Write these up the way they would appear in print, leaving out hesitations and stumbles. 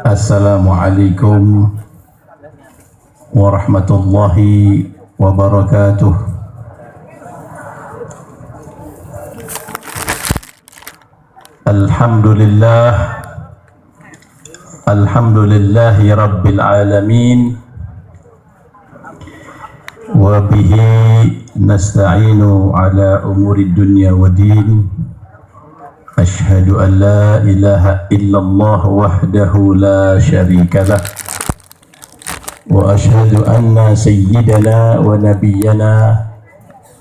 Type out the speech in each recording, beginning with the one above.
Assalamualaikum warahmatullahi wabarakatuh. Alhamdulillahi rabbil alamin, wa bihi nasta'inu ala umuri dunya wa din. Ashhadu an la ilaha illallah wahdahu la syarika lah, wa ashhadu anna sayyidana wa nabiyyana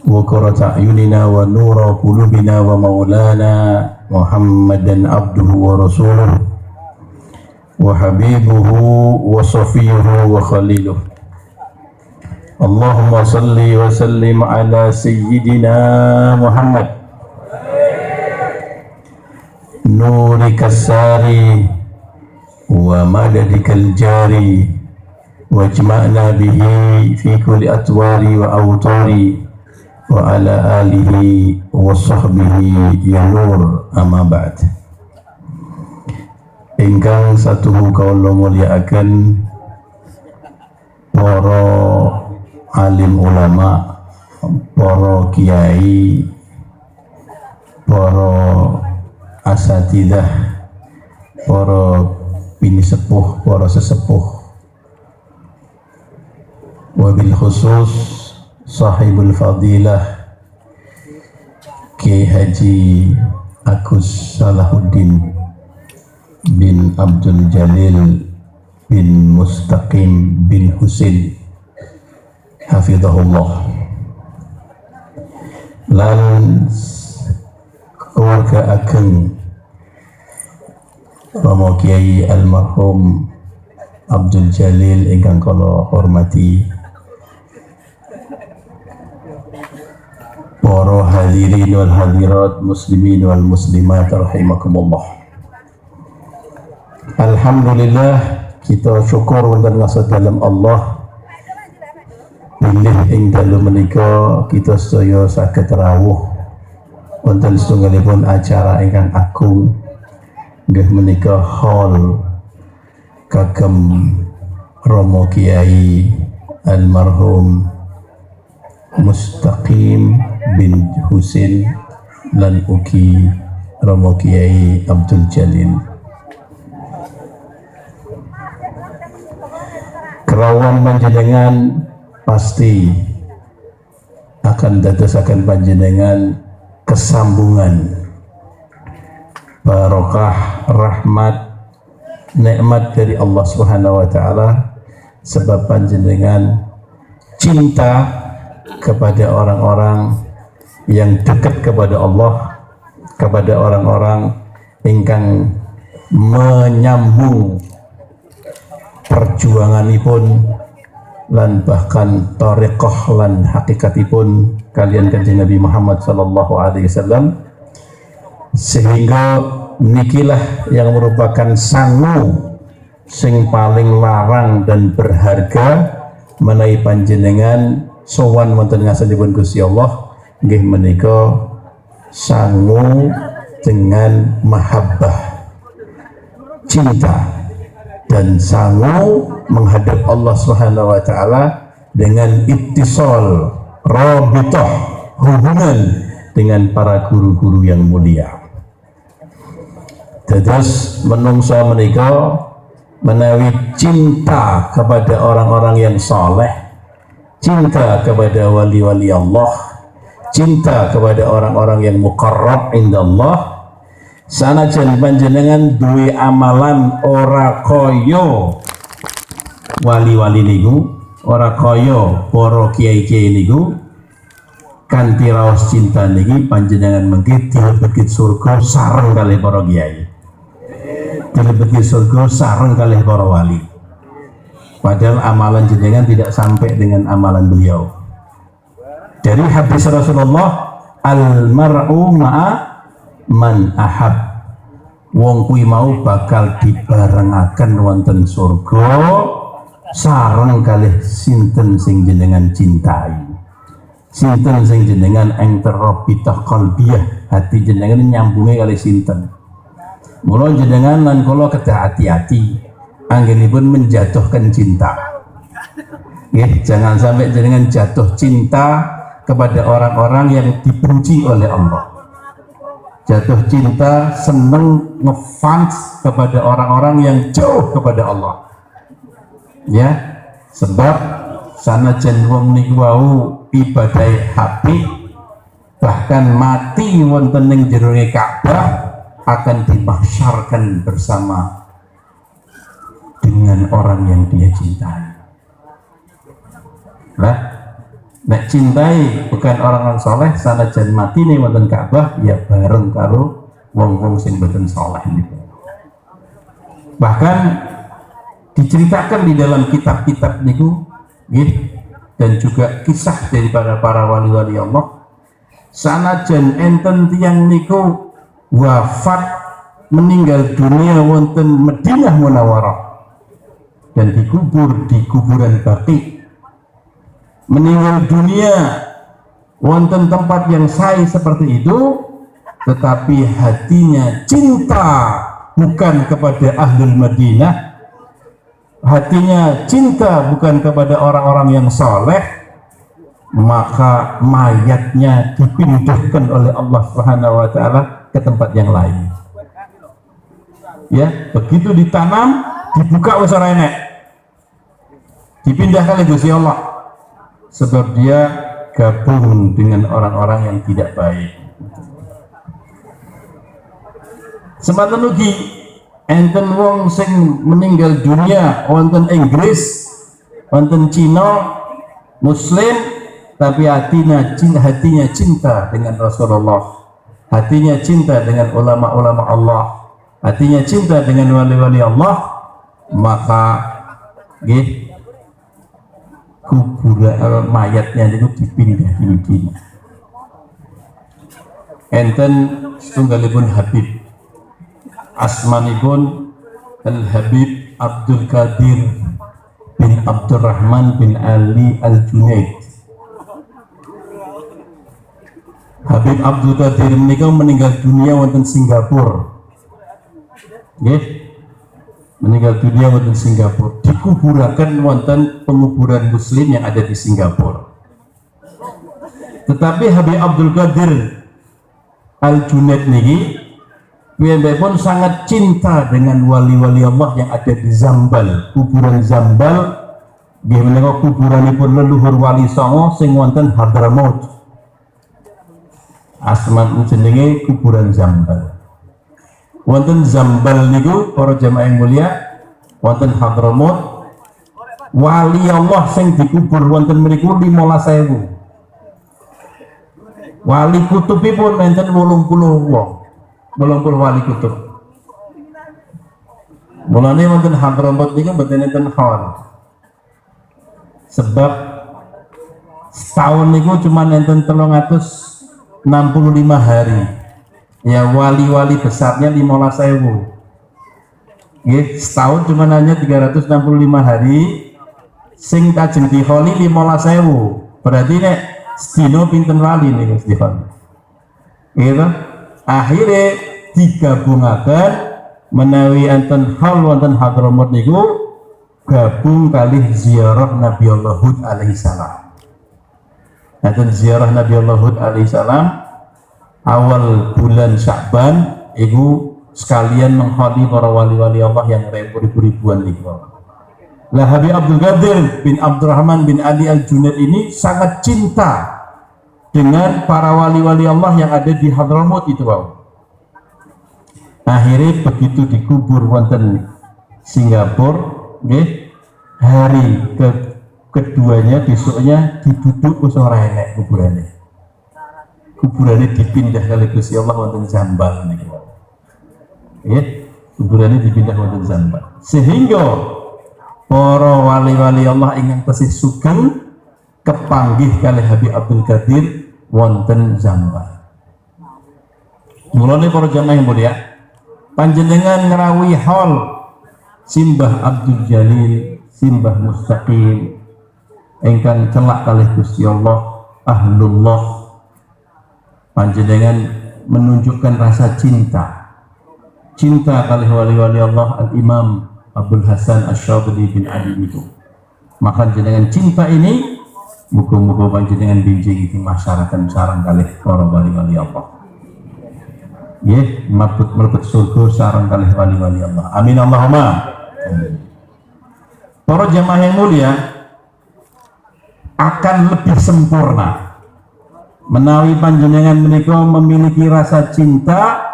wa qurrata a'yunina wa nura qulubina wa maulana Muhammadan abduhu wa rasuluh wa habibuhu wa safiyuhu wa khaliluh. Allahumma salli wa sallim ala sayyidina Muhammad nurikal sari wa madadikal jari wajma'na bihi fi kulli atwari wa awtari wa ala alihi wa sahbihi ya nur, amma ba'd. Ingkang satuhu kaula mulyakaken para alim ulama, para kiai, para asatidah, para bini sepuh, para sesepuh, wabil khusus sahibul fadilah Kiai Haji Agus Salahuddin bin Abdul Jalil bin Mustaqim bin Husin hafizahullah, lan keluarga ageng Romo Kiai almarhum Abdul Jalil ingkang kula hormati, para hadirin wal hadirat, muslimin wal muslimat rahimakumullah. Alhamdulillah, kita syukur wonten nasa dalam Allah pilih ing dalu menika kita sedaya saged rawuh wonten setunggalipun acara ingkang agung nggih menika hall kagem Romo Kiai almarhum Mustaqim bin Husin lan ugi Romo Kiai Abdul Jalil. Kerawan panjenengan pasti akan dadosaken panjenengan kesambungan barokah, rahmat, nikmat dari Allah Subhanahu wa taala, sebab panjenengan cinta kepada orang-orang yang dekat kepada Allah, kepada orang-orang ingkang menyambung perjuanganipun lan bahkan thariqah lan hakikatipun kalian kanjeng Nabi Muhammad sallallahu alaihi wasallam, sehingga nikilah yang merupakan sangu sing paling larang dan berharga menawi panjenengan sowan wonten ngasanipun Gusti Allah, nggih menika sangu dengan mahabbah, cinta, dan sangu menghadap Allah Subhanahu wa taala dengan ittisal, rabithah, hubungan dengan para guru-guru yang mulia. Dados menungso menika menawi cinta kepada orang-orang yang saleh, cinta kepada wali-wali Allah, cinta kepada orang-orang yang muqarrab indallah, sanajan panjenengan duwe amalan ora kaya wali-wali niku, ora kaya para kiai-kiai niku, kanthi raos cinta niki panjenengan mengki dilebet surga sareng kalih para kiai, dilebet surga sareng kalih para wali. Padahal amalan jenengan tidak sampai dengan amalan beliau. Dari hadis Rasulullah, al-mar'u ma'a man ahab, wong kuwi mau bakal dibarengaken wonten surga sareng kalih sinten sing jenengan cintai, sinten sing jenengan ing terobitah qalbiyah, hati jenengan nyambunge kalih sinten. Mula jenengan lan kula kedah hati-hati anggenipun menjatuhkan cinta. Jangan sampai jenengan jatuh cinta kepada orang-orang yang dibenci oleh Allah. Jatuh cinta, seneng ngefans kepada orang-orang yang jauh kepada Allah. Ya, sebab sanajan wong niku wau ibadahe apik, bahkan mati wonten ning jero Ka'bah akan dimahsyarkan bersama dengan orang yang dia cintai. Nah, nek cintai bukan orang-orang soleh, sanajan mati nih wonten Ka'bah ya bareng karo wong-wong sing boten soleh niku. Bahkan diceritakan di dalam kitab-kitab niku dan juga kisah daripada para wali-wali Allah, sanajan enten tiyang niku wafat meninggal dunia wonten Madinah Munawwarah dan dikubur di kuburan Baqi, meninggal dunia wonten tempat yang sae seperti itu, tetapi hatinya cinta bukan kepada ahlul Madinah, hatinya cinta bukan kepada orang-orang yang soleh, maka mayatnya dipindahkan oleh Allah Subhanahu wa Ta'ala ke tempat yang lain. Ya, begitu ditanam, dibuka wis ora enek, dipindahkan oleh Gusti Allah, sebab dia gabung dengan orang-orang yang tidak baik. Sematan ugi enten wong sing meninggal dunia wonten Inggris, wonten Cina, Muslim, tapi hatinya cinta dengan Rasulullah, hatinya cinta dengan ulama-ulama Allah, hatinya cinta dengan wali-wali Allah, maka kuburan mayatnya itu dipindah di Madinah. Enten setunggalipun Habib, asmanipun Al-Habib Abdul Qadir bin Abdurrahman bin Ali Al-Junaid. Habib Abdul Qadir menikah meninggal dunia wonten Singapura. Meninggal dunia wonten Singapura, dikuburakan wonten penguburan muslim yang ada di Singapura. Tetapi Habib Abdul Qadir Al-Junaid niki pun sangat cinta dengan wali-wali Allah yang ada di Zambal, kuburan Zambal. Nggih menika kuburanipun leluhur wali songo sing wonten Hadramaut. Asman jenenge kuburan Zambal. Wonten Zambal niku para jamaah yang mulia, wonten Hadramaut, wali Allah sing dikubur wonten mriku 15.000. Wali kutubipun enten 80 wong, 80 wali kutub. Mulane wonten Hadramaut niku mboten enten hal. Sebab setahun niku cuma enten 365 hari. Ya wali-wali besarnya 15.000. Setahun cuma hanya 365 hari, sing kajeng diholi 15.000. Berarti nek sedina pinten wali nih Gusti Allah. Gitu. Akhirnya digabungaken menawi enten hal wonten Hadramaut niku gabung kali ziarah Nabi Allah Hud alaihi salam. Enten ziarah Nabi Allah Hud alaihi salam awal bulan Sya'ban ibu sekalian mengholi para wali-wali Allah yang ribu-ribuan niku. Lah Habib Abdul Qadir bin Abdurrahman bin Ali Al-Junaid ini sangat cinta dengan para wali-wali Allah yang ada di Hadramaut itu, Pak. Akhirnya begitu dikubur wonten Singapura, hari keduanya besoknya dibuduk wis ora enek kuburannya. Kuburannya dipindah kali Gusti Allah wonten Zambal niku. Kuburannya dipindah wonten Zambal. Sehingga para wali-wali Allah ingkang tasih sugeng kepanggih kali Habib Abdul Qadir wonten Zambal. Mulane para jamaah yang mulia, panjenengan ngrawuhi hal Simbah Abdul Jalil, Simbah Mustaqim ingkang celak kali Gusti Allah, ahlullah, panjenengan menunjukkan rasa cinta cinta kali wali-wali Allah Al-Imam Abdul Hasan Asy-Syadzili bin Ali itu. Maka jenengan cinta ini muga-muga panjenengan binjing di masyarakat sareng kali para wali-wali Allah. Nggih, mlebet surga sareng kali wali-wali Allah. Amin Allahumma. Para jamaah yang mulia, akan lebih sempurna menawi panjenengan menika memiliki rasa cinta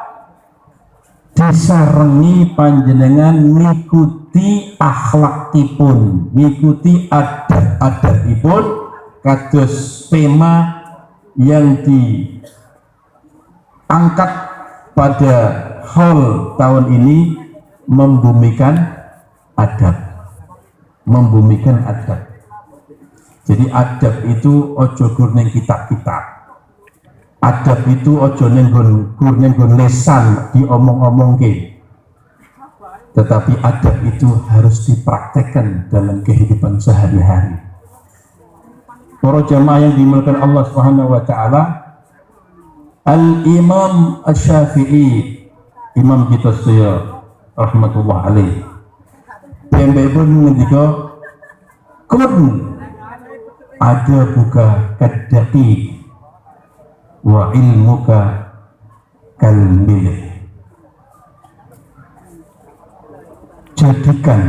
disarengi panjenengan ngikuti akhlakipun, ngikuti adab-adabipun kados tema yang diangkat pada haul tahun ini, membumikan adab, membumikan adab. Jadi adab itu ojo gur ning kitab-kitab. Adab itu ojo nenggon lesan diomong-omongke, tetapi adab itu harus dipraktekkan dalam kehidupan sehari-hari. Para jamaah yang dimuliakan Allah Subhanahu wa taala, Al-Imam Asy-Syafi'i, imam kita sedaya rahmatullah alaih, piyambakipun ngendika, kun adabuka kaddaqiq wa ilmuka kal milih. Jadikan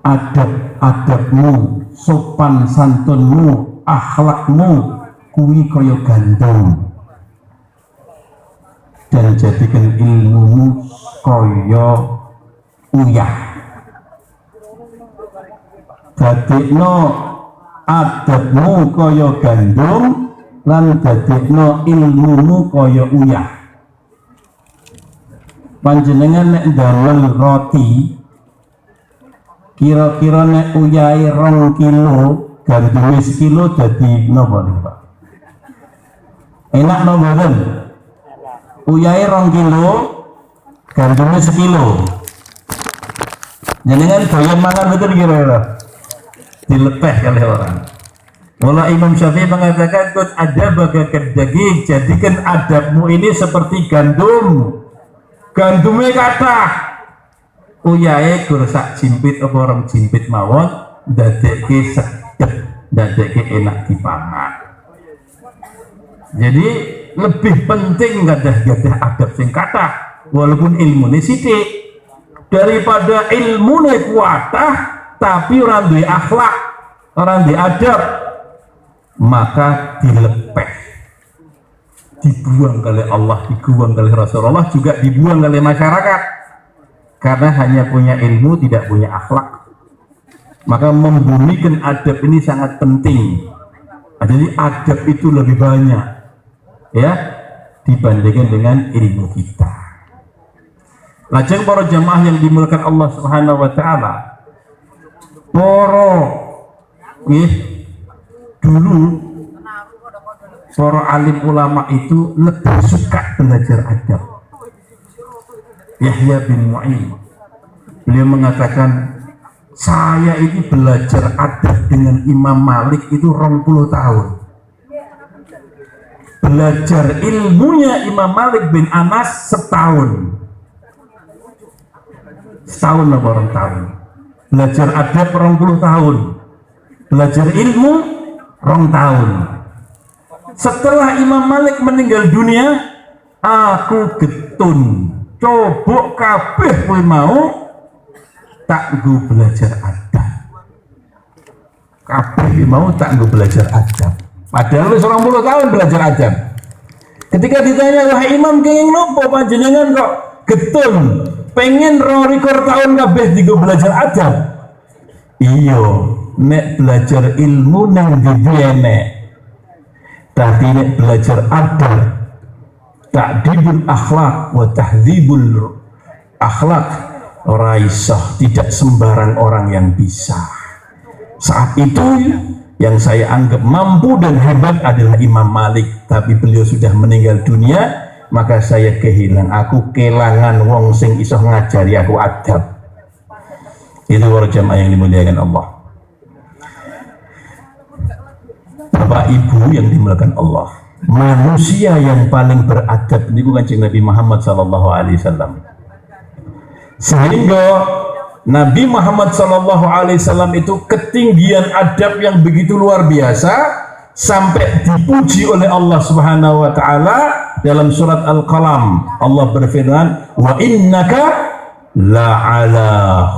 adab-adabmu, sopan santunmu, akhlakmu kuwi kaya gandum, dan jadikan ilmumu kaya uyah. Dadekno adabmu kaya gandum lan dadekno ilmumu kaya uyah. Panjenengan nek ndamel roti, kira-kira nek uyahe 2 kilo, gandume sekilo dadi napa niku Pak? Enak napa mboten? Uyahe 2 kilo, gandume sekilo. Jenengan doyan mangan betul kira-kira? Dilepeh oleh orang. Mula Imam Syafi'i mengatakan, "Qad adabaka kaddaqiq," jadikan adabmu ini seperti gandum. Gandumnya kathah, uyahe gur sak jimpit apa rong jimpit mawon, dadekke sedep, dadekke enak dipangan. Jadi lebih penting gadah-gadah adab sing kathah walaupun ilmune sithik daripada ilmune kuatah tapi ora duwe akhlak, ora duwe adab, maka dilepeh, dibuang oleh Allah, dibuang oleh Rasulullah, juga dibuang oleh masyarakat karena hanya punya ilmu tidak punya akhlak. Maka membumikan adab ini sangat penting. Jadi adab itu lebih banyak ya dibandingkan dengan ilmu kita. Lajeng para jamaah yang dimuliakan Allah Subhanahu wa taala, dulu para alim ulama itu lebih suka belajar adab. Yahya bin Mu'in, beliau mengatakan, saya ini belajar adab dengan Imam Malik itu 20 tahun. Belajar ilmunya Imam Malik bin Anas setahun. Setahun apa orang tahun. Belajar adab 20 tahun. Belajar ilmu 2 tahun. Setelah Imam Malik meninggal dunia, aku getun coba kabeh kowe mau tak nggo belajar adab. Kabeh mau tak nggo belajar adab. Padahal wis 20 tahun belajar adab. Ketika ditanya, "Wahai Imam, kenging nopo panjenengan kok getun pengen 22 tahun kabeh dienggo belajar adab?" Iya, nek belajar ilmu nang ndi enek. Tapi nek belajar adab, ta'dibul akhlak wa tahdzibul akhlak, ora iso, tidak sembarang orang yang bisa. Saat itu yang saya anggap mampu dan hebat adalah Imam Malik, tapi beliau sudah meninggal dunia, maka saya aku kelangan wong sing iso ngajari aku adab. Itu para jamaah yang dimuliakan Allah. Bapak Ibu yang dimuliakan Allah, manusia yang paling beradab ini bukan Nabi Muhammad SAW. Sehingga Nabi Muhammad SAW itu ketinggian adab yang begitu luar biasa sampai dipuji oleh Allah Subhanahu wa taala dalam surat Al-Qalam. Allah berfirman, "Wa innaka la'ala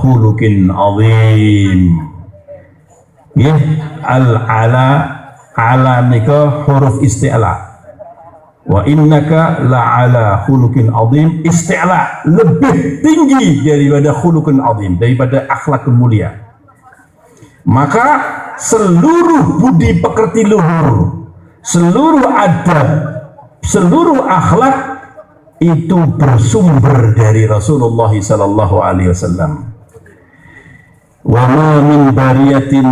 khuluqin 'azim." Ya, ala nika huruf isti'la. Wa innaka la'ala khuluqin 'azim. Isti'la lebih tinggi daripada khuluqin 'azim, daripada akhlak mulia. Maka seluruh budi pekerti luhur, seluruh adab, seluruh akhlak itu bersumber dari Rasulullah sallallahu alaihi wasallam. Wa ma min bariyatin,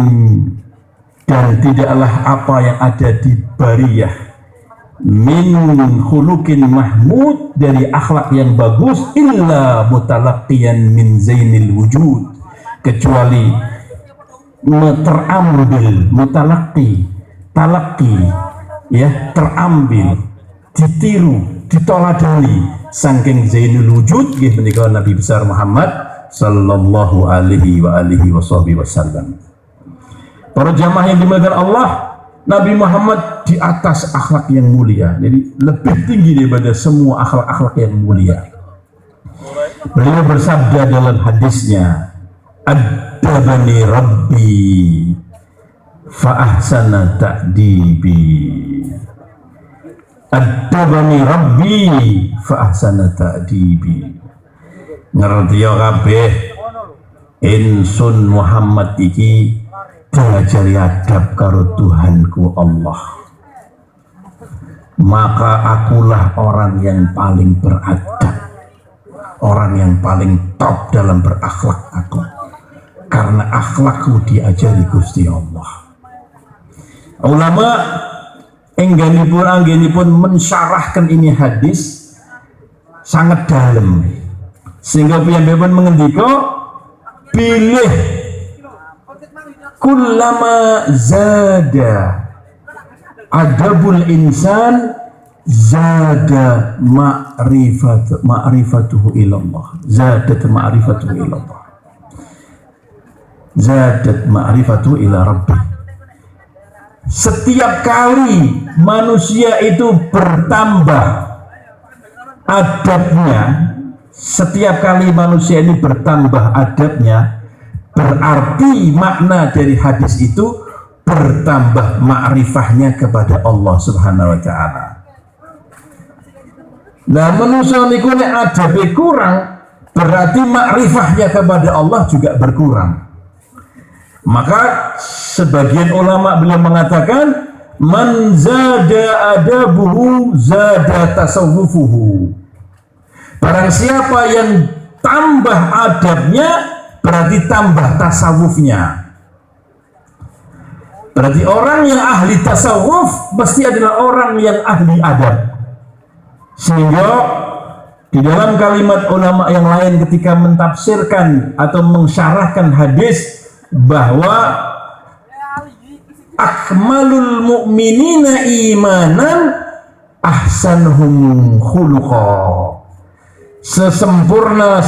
dan tidaklah apa yang ada di bariyah, min khuluqin mahmud, dari akhlak yang bagus, illa mutalaqqiyan min zainil wujud, kecuali terambil, mutalaqi, talaqi, ya, terambil, ditiru, ditoladani saking zainul wujud gitu menika Nabi besar Muhammad sallallahu alaihi wasallam. Para jamaah yang dimuliakan Allah, Nabi Muhammad di atas akhlak yang mulia, jadi lebih tinggi daripada semua akhlak-akhlak yang mulia. Beliau bersabda dalam hadisnya, "Adabani Rabbi fa ahsana ta'dibi." Adabani Rabbi fa ahsana ta'dibi. Ngerti ya kabeh, insun Muhammad iki diajari adab karo Tuhanku Allah, maka akulah orang yang paling beradab, orang yang paling top dalam berakhlak aku, karena akhlakku diajari Gusti Allah. Ulama anggenipun mensyarahkan ini hadis sangat dalam, sehingga piyambakipun mengendika, pilih kullama zada adabul insan zada ma'rifatuhu ilallah, zadat ma'rifatuhu ilallah, zadat ma'rifatuhu ila rabbi. Setiap kali manusia itu bertambah adabnya, setiap kali manusia ini bertambah adabnya, berarti makna dari hadis itu bertambah ma'rifahnya kepada Allah Subhanahu wa taala. Nah, manusia niku nek adabe kurang, berarti ma'rifahnya kepada Allah juga berkurang. Maka sebagian ulama beliau mengatakan, man zada adabuhu zada tasawwufuhu. Barang siapa yang tambah adabnya, berarti tambah tasawufnya. Berarti orang yang ahli tasawuf pasti adalah orang yang ahli adab. Sehingga di dalam kalimat ulama yang lain ketika mentafsirkan atau mensyarahkan hadis bahwa akmalul mu'minina imanan ahsanuhum khuluqa, sempurna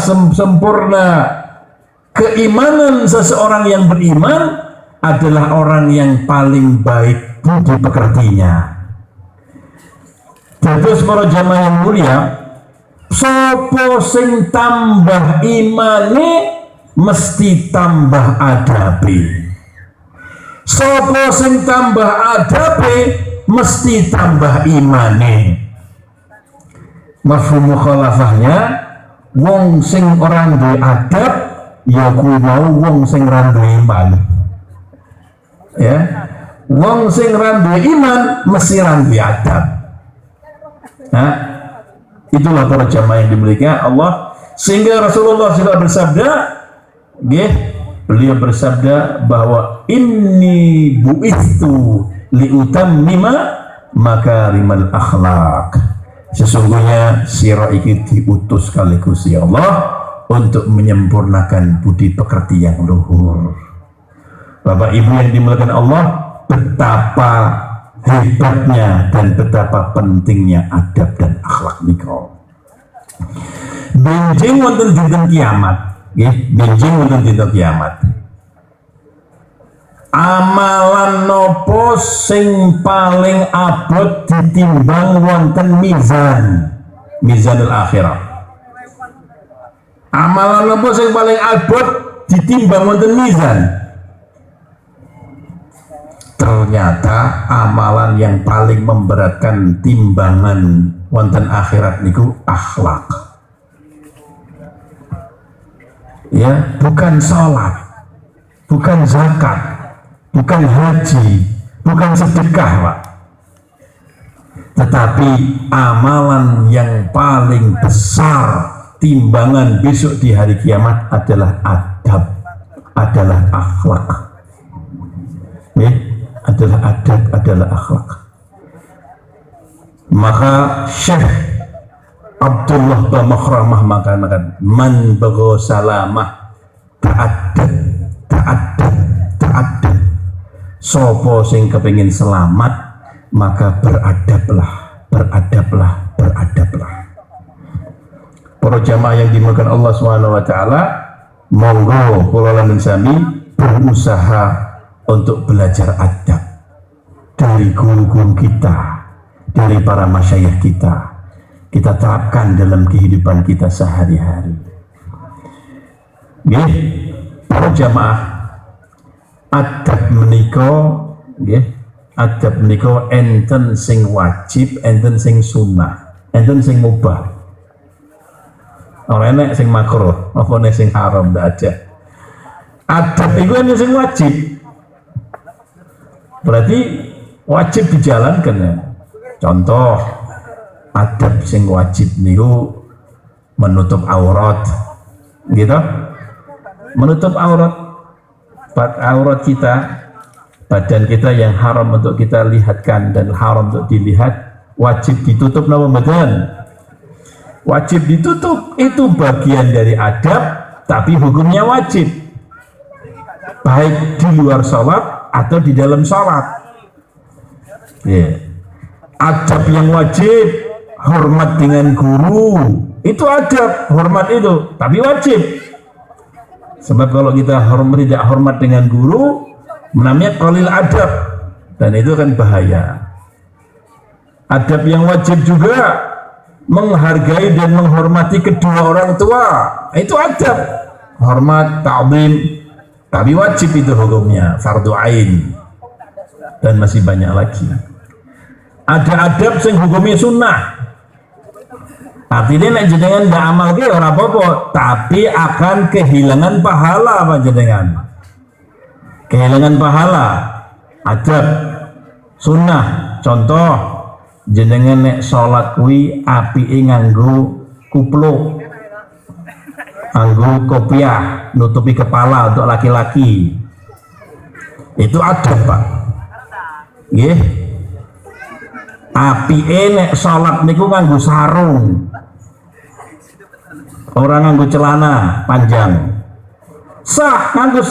keimanan seseorang yang beriman adalah orang yang paling baik budi pekertinya. Terus para jamaah yang mulia, sopo sing tambah imane mesti tambah adabe. Sopo sing tambah adabe mesti tambah imane. Mafhum mukhalafahnya, wong sing orang duwe adab ya kuwi mau wong sing ra duwe iman. Ya, wong sing ra duwe iman mesti ra duwe adab. Nah, itulah para jamaah yang dimuliakan Allah. Sehingga Rasulullah juga bersabda, beliau bersabda bahwa inni bu'ithu liutammima makarimal akhlak. Sesungguhnya sira iki diutus kali Gusti Allah untuk menyempurnakan budi pekerti yang luhur. Bapak Ibu yang dimuliakan Allah, betapa hebatnya dan betapa pentingnya adab dan akhlak niko. Benjing wonten dinten kiamat, nggih, benjing wonten dinten kiamat. Amalan nopo sing paling abot ditimbang wonten mizanul akhirah. Amalan nopo sing paling abot ditimbang wonten mizan. Ternyata amalan yang paling memberatkan timbangan wonten akhirat niku akhlak. Ya, bukan sholat, bukan zakat, bukan haji, bukan sedekah, Pak. Tetapi amalan yang paling besar timbangan besok di hari kiamat adalah adab, adalah akhlak. Ya, adalah adab, adalah akhlak. Maka Syekh Abdullah bin Makhramah mengatakan, man bagho salamah ta'addab. Sopo sing kepingin selamat, maka beradablah. Para jamaah yang dimuliakan Allah SWT, monggo kula lan sami berusaha untuk belajar adab dari guru-guru kita, dari para masyayikh kita. Kita terapkan dalam kehidupan kita sehari-hari. Nggih, para jamaah, adab menika nggih, adab menika enten sing wajib, enten sing sunnah, enten sing mubah. Ora enek sing makruh, apa nek sing haram ndak ada. Adab itu enten sing wajib. Berarti wajib dijalankan ya. Contoh adab sing wajib niku menutup aurat, gitu, menutup aurat kita, badan kita yang haram untuk kita lihatkan dan haram untuk dilihat, wajib ditutup nama badan, wajib ditutup. Itu bagian dari adab, tapi hukumnya wajib, baik di luar sholat atau di dalam sholat. Adab yang wajib, hormat dengan guru, itu adab, hormat itu, tapi wajib. Sebab kalau kita tidak hormat dengan guru, namanya qalil adab, dan itu kan bahaya. Adab yang wajib juga menghargai dan menghormati kedua orang tua, itu adab, hormat, ta'zim, tapi wajib itu hukumnya, fardu ain, dan masih banyak lagi. Ada adab yang hukumnya sunnah. Artinya nek jenengan ndak amal ke ora apa-apa, tapi akan kehilangan pahala apa jenengan? Kehilangan pahala. Adab sunnah. Contoh jenengan nek salat kuwi apike nganggo kupluk, nganggo kopiah nutupi kepala untuk laki-laki. Itu adab, Pak. Nggih. Apike nek salat niku nganggo sarung. Orang nganggo celana panjang sah, nganggo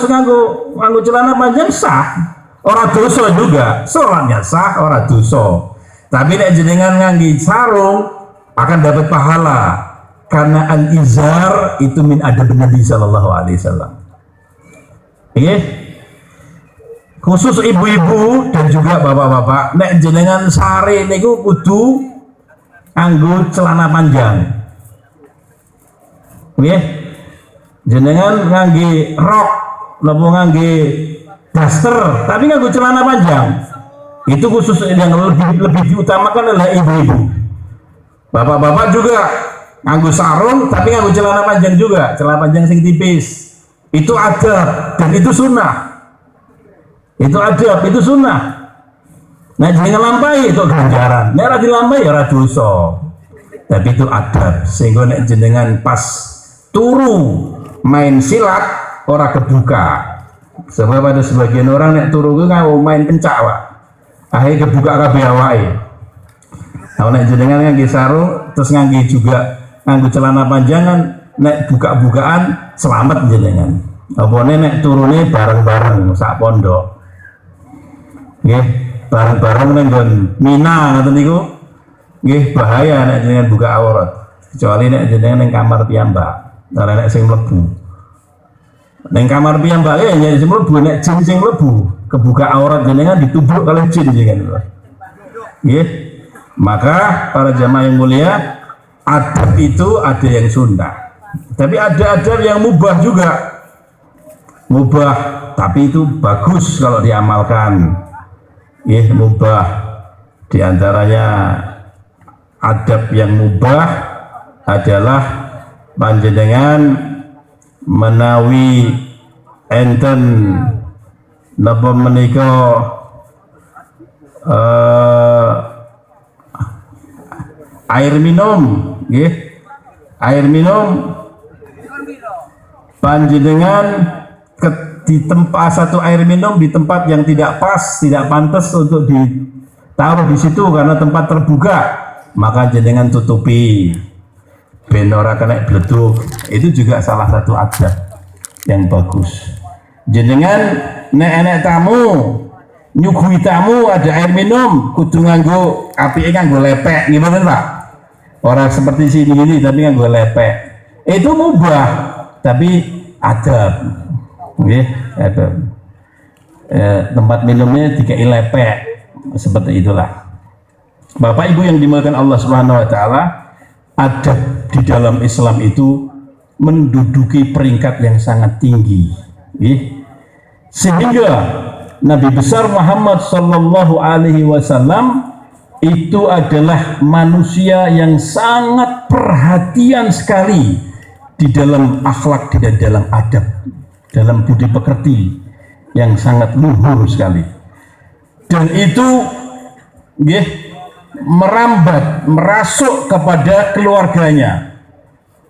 celana panjang sah, orang dosa juga, sholatnya sah, orang dosa. Tapi nek jenengan nganggi sarung akan dapat pahala, karena al-izar itu min adab Nabi sallallahu alaihi wasallam. Khusus ibu-ibu dan juga bapak-bapak, nek jenengan sare niku kudu nganggo celana panjang. Jenengan ngangge rok, napa ngangge daster, tapi nganggo celana panjang. Itu khusus yang lebih diutamakan adalah ibu-ibu. Bapak-bapak juga nganggo sarung, tapi nganggo celana panjang juga, celana panjang sing tipis. Itu adab dan itu sunnah. Itu adab, itu sunnah. Nah, jangan lampai itu ganjaran. Nek ora dilampai ya ora dosa. Tapi itu adab, sehingga nek jenengan pas turu main silat ora kebuka. Sebab ada sebagian orang nek turu ku ngau main pencak, Pak. Akhirnya kebuka kabeh awake. Nah, nek jenengan ngangge sarung terus ngangge juga nganggo celana panjangan, nek buka-bukaan selamat jenengan. Apane nek turune bareng-bareng sak pondok. Nggih, bareng-bareng nang nggon Mina ngoten niku nggih bahaya nek jenengan buka aurat. Kecuali nek jenengan ning kamar piyambak. Ora nek sing mlebu. Ning kamar piyambak ya sing mlebu nek jin sing mlebu, kebuka aurat jenengan ditubruk kalih jin jenengan. Nggih. Maka para jamaah yang mulia, adab itu ada yang sunnah. Tapi ada adab yang mubah juga. Mubah, tapi itu bagus kalau diamalkan. Mubah. Di antaranya adab yang mubah adalah panjenengan menawi enten napa menika air minum, air minum panjenengan di tempat satu air minum di tempat yang tidak pas, tidak pantas untuk ditaruh di situ karena tempat terbuka, maka jenengan tutupi ben ora kena bleduk. Itu juga salah satu adab yang bagus. Jenengan nek enek tamu nyuguhi tamu ada air minum kudu nganggo apike nganggo lepek gimana Pak? Orang seperti sini ini tapi nganggo lepek. Itu mubah tapi adab. Nggih, adab. Tempat minumnya dikai lepek seperti itulah. Bapak Ibu yang dimuliakan Allah Subhanahu wa taala, adab di dalam Islam itu menduduki peringkat yang sangat tinggi. Sehingga Nabi besar Muhammad sallallahu alaihi wasallam itu adalah manusia yang sangat perhatian sekali di dalam akhlak dan dalam adab, dalam budi pekerti yang sangat luhur sekali. Dan itu merambat, merasuk kepada keluarganya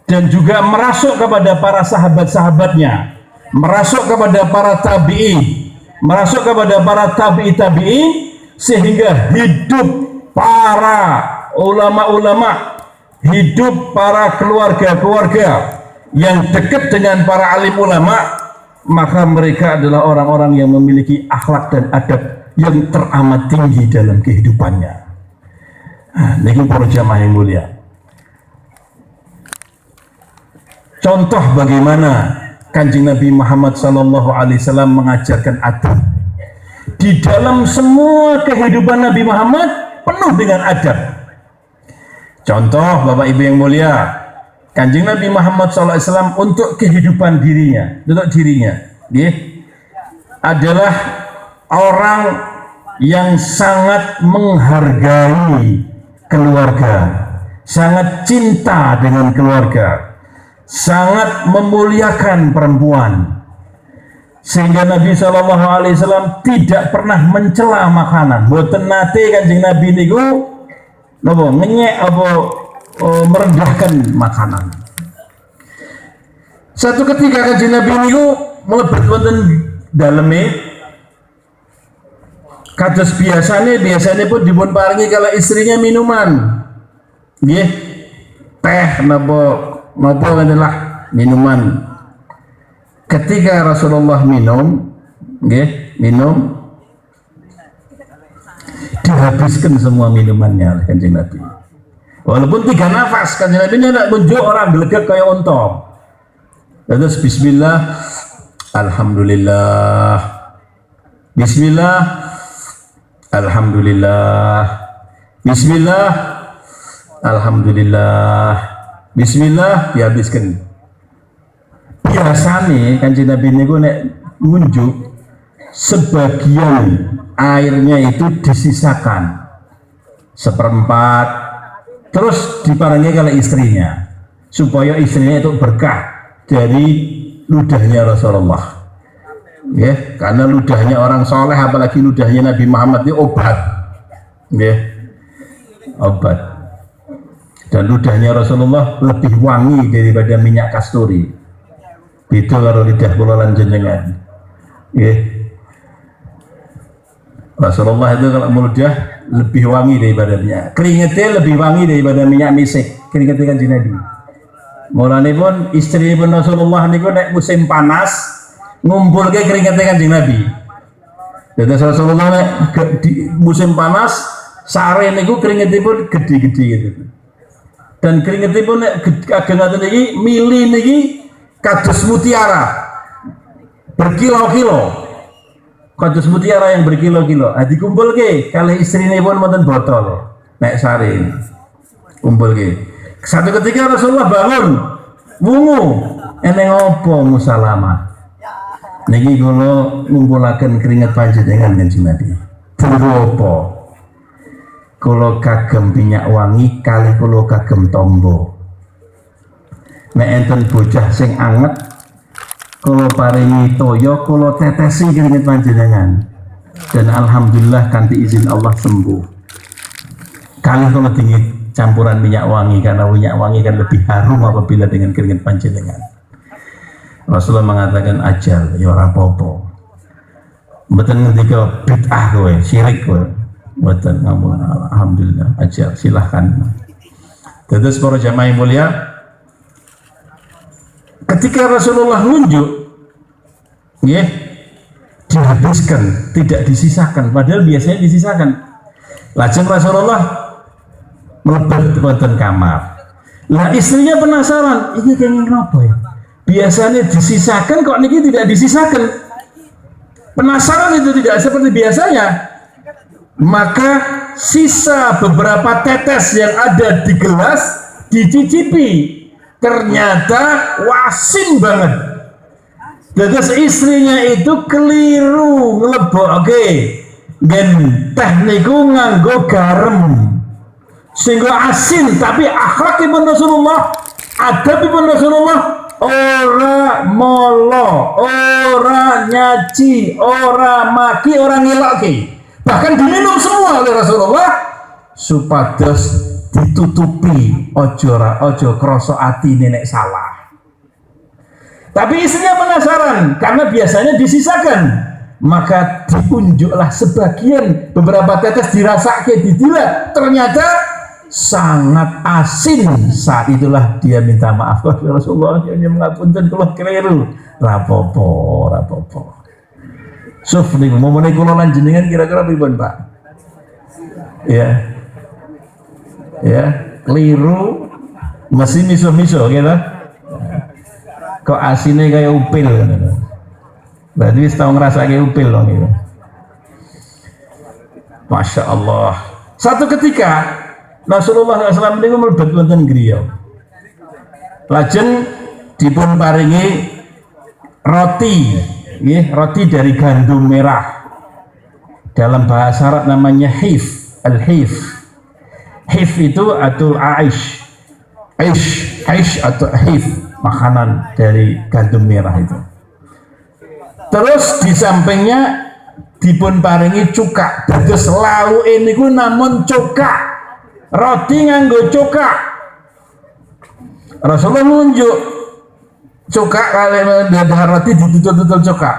dan juga merasuk kepada para sahabat-sahabatnya, merasuk kepada para tabi'in, merasuk kepada para tabi'in, sehingga hidup para ulama-ulama, hidup para keluarga-keluarga yang dekat dengan para alim ulama, maka mereka adalah orang-orang yang memiliki akhlak dan adab yang teramat tinggi dalam kehidupannya. Ini para jamaah yang mulia. Contoh bagaimana Kanjeng Nabi Muhammad SAW mengajarkan adab. Di dalam semua kehidupan Nabi Muhammad penuh dengan adab. Contoh Bapak Ibu yang mulia, Kanjeng Nabi Muhammad SAW untuk kehidupan dirinya, adalah orang yang sangat menghargai keluarga, sangat cinta dengan keluarga, sangat memuliakan perempuan, sehingga Nabi SAW tidak pernah mencela makanan. Boten nate Kanjeng Nabi niku napa ngenyek apa merendahkan makanan. Satu ketika Kanjeng Nabi niku mlebet wonten daleme, kados biasanya pun dipun paringi kalau istrinya minuman, teh napa adalah minuman. Ketika Rasulullah minum, dihabiskan semua minumannya oleh Kanjeng Nabi. Walaupun 3 nafas, Kanjeng Nabi nak munjuk orang gelegek kayak unta. Terus bismillah, alhamdulillah, bismillah, alhamdulillah, bismillah, alhamdulillah, bismillah, dihabiskan. Biasanya Kanjeng Nabi niku nek ngunjuk sebagian airnya itu disisakan 1/4, terus diparingi oleh istrinya supaya istrinya itu berkah dari ludahnya Rasulullah. Karena ludahnya orang soleh, apalagi ludahnya Nabi Muhammad itu obat, obat. Dan ludahnya Rasulullah lebih wangi daripada minyak kasturi. Itu kalau lidah kula lan jenengan. Rasulullah itu kalau meludah lebih wangi daripada minyak. Keringetnya lebih wangi daripada minyak misik. Keringetnya Kanjeng Nabi. Mulane pun istri pun Rasulullah niku nek musim panas ngumpulke keringetnya Kanjeng Nabi. Jadi Rasulullah di musim panas sare niku keringetipun gede-gede gitu. Dan keringetipun kagem ngaten niki mili niki kados mutiara berkilo-kilo. Kados mutiara yang berkilo-kilo. Dikumpulke kalih istrinipun wonten botol. Nek sare kumpulke. Satu ketika Rasulullah bangun wungu eneng opo musalamah. Niki kula ngumpulaken keringet panjenengan Kanjeng Nabi. Apa? Kula kagem minyak wangi kali kula kagem tombo. Nek enten bocah sing anget kula paringi toya kula tetesi keringet panjenengan. Dan alhamdulillah kanthi izin Allah sembuh. Kali kula tinggi campuran minyak wangi karena minyak wangi kan lebih harum apabila dengan keringet panjenengan. Rasulullah mengatakan ajal ya ora apa-apa. Mboten ngendika bid'ah kowe, syirik kowe. Mboten ngamun alhamdulillah ajal silahkan. Terus para jamaah yang mulia, ketika Rasulullah nunjuk nggih dihabiskan, tidak disisakan, padahal biasanya disisakan. Lajeng Rasulullah mlebu wonten kamar. Lah istrinya penasaran, iki kenging napa ya? Biasanya disisakan kok niki tidak disisakan. Penasaran itu tidak seperti biasanya. Maka sisa beberapa tetes yang ada di gelas dicicipi. Ternyata wasin banget. Terus istrinya itu keliru nglebokke gen teh niku nganggo garam. Sehingga asin, tapi akhlakipun Rasulullah, adabipun Rasulullah ora molo, ora nyaci, ora maki, ora ngiloki. Bahkan diminum semua oleh Rasulullah supados ditutupi ojo krasa ati nenek salah. Tapi istrinya penasaran karena biasanya disisakan, maka diunjuklah sebagian beberapa tetes dirasake didila, ternyata sangat asin. Saat itulah dia minta maaf kepada Rasulullah, ya mengapunten kula keliru. Rapopo. Suf niku momone kula lan jenengan kira-kira pripun, Pak? Ya, keliru mesti miso-miso gitu. Kok asine kayak upil gitu. Berarti wis tau ngrasake upil loh gitu. Masya Allah. Satu ketika Rasulullah SAW niku mlebet wonten griya. Lajeng dipun paringi roti, nggih, roti dari gandum merah. Dalam bahasa Arab namanya hif, al-hif. Hif itu atau aish. Aish atau hif, makanan dari gandum merah itu. Terus di sampingnya dipun paringi cuka. Dados lauke niku namun cuka. Roti nganggo cuka. Rasulullah nunjuk cuka kali dadah roti ditutul-tutul cuka.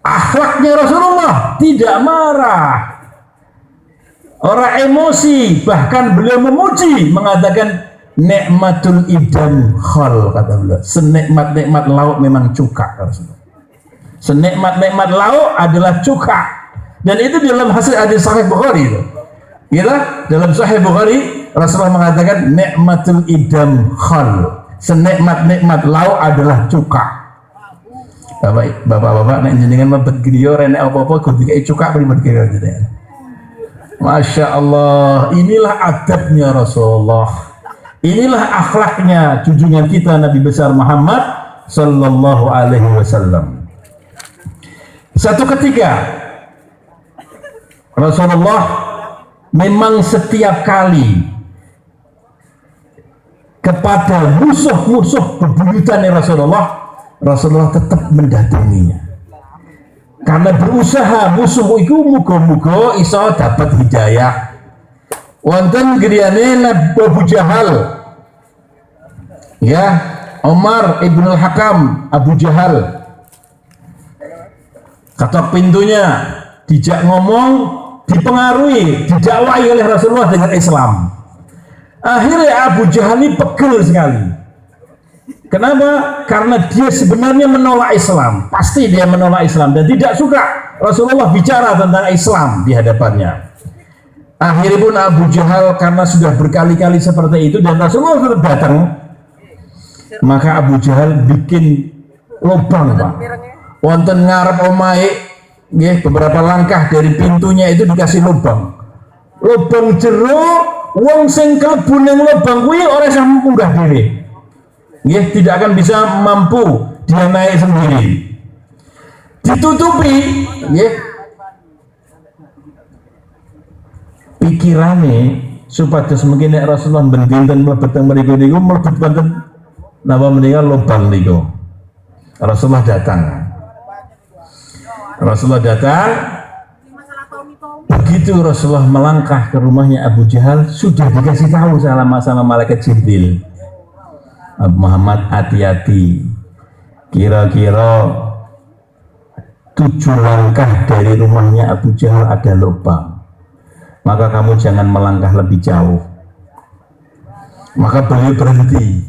Akhlaknya Rasulullah tidak marah, orang emosi, bahkan beliau memuji, mengatakan nikmatul idam khol, kata beliau. Senikmat-nikmat lauk memang cuka, Rasulullah. Senikmat-nikmat lauk adalah cuka, dan itu dalam hasil hadis Sahih Bukhari itu. Gila, dalam Sahih Bukhari Rasulullah mengatakan nikmatul idam khal, senikmat-nikmat lauk adalah cuka. Bapak-bapak nek jenengan mabet griya rene apa-apa kudu dikai cuka pripun kira jenengan. Masya Allah, inilah adabnya Rasulullah. Inilah akhlaknya junjungan kita Nabi besar Muhammad sallallahu alaihi wasallam. Satu ketika Rasulullah memang setiap kali kepada musuh-musuh bebuyutan Rasulullah tetap mendatanginya karena berusaha musuh itu muga-muga iso dapat hidayah. Wonten griyane Abu Jahal, ya, Umar ibn al-Hakam, Abu Jahal ketok pintunya, dijak ngomong, dipengaruhi, didakwai oleh Rasulullah dengan Islam. Akhirnya Abu Jahal ini pegel sekali. Kenapa? Karena dia sebenarnya menolak Islam. Pasti dia menolak Islam dan tidak suka Rasulullah bicara tentang Islam di hadapannya. Akhirnya pun Abu Jahal karena sudah berkali-kali seperti itu dan Rasulullah tetap datang, maka Abu Jahal bikin lubang, Pak. Wonten ngarep omahe nggih beberapa langkah dari pintunya itu dikasih lubang. Lubang jero wong sing klebu ning lubang kuwi ora iso munggah dhewe. Nggih tidak akan bisa mampu dia naik sendiri. Ditutupi nggih pikirane supados mungkin nek Rasulullah bendinten mlebet teng mriku niku mlebet wonten napa menika lubang niku. Rasulullah datang. Begitu Rasulullah melangkah ke rumahnya Abu Jahal, sudah dikasih tahu sama malaikat Jibril, Abu Muhammad hati-hati, kira-kira 7 langkah dari rumahnya Abu Jahal ada lubang, maka kamu jangan melangkah lebih jauh. Maka beliau berhenti,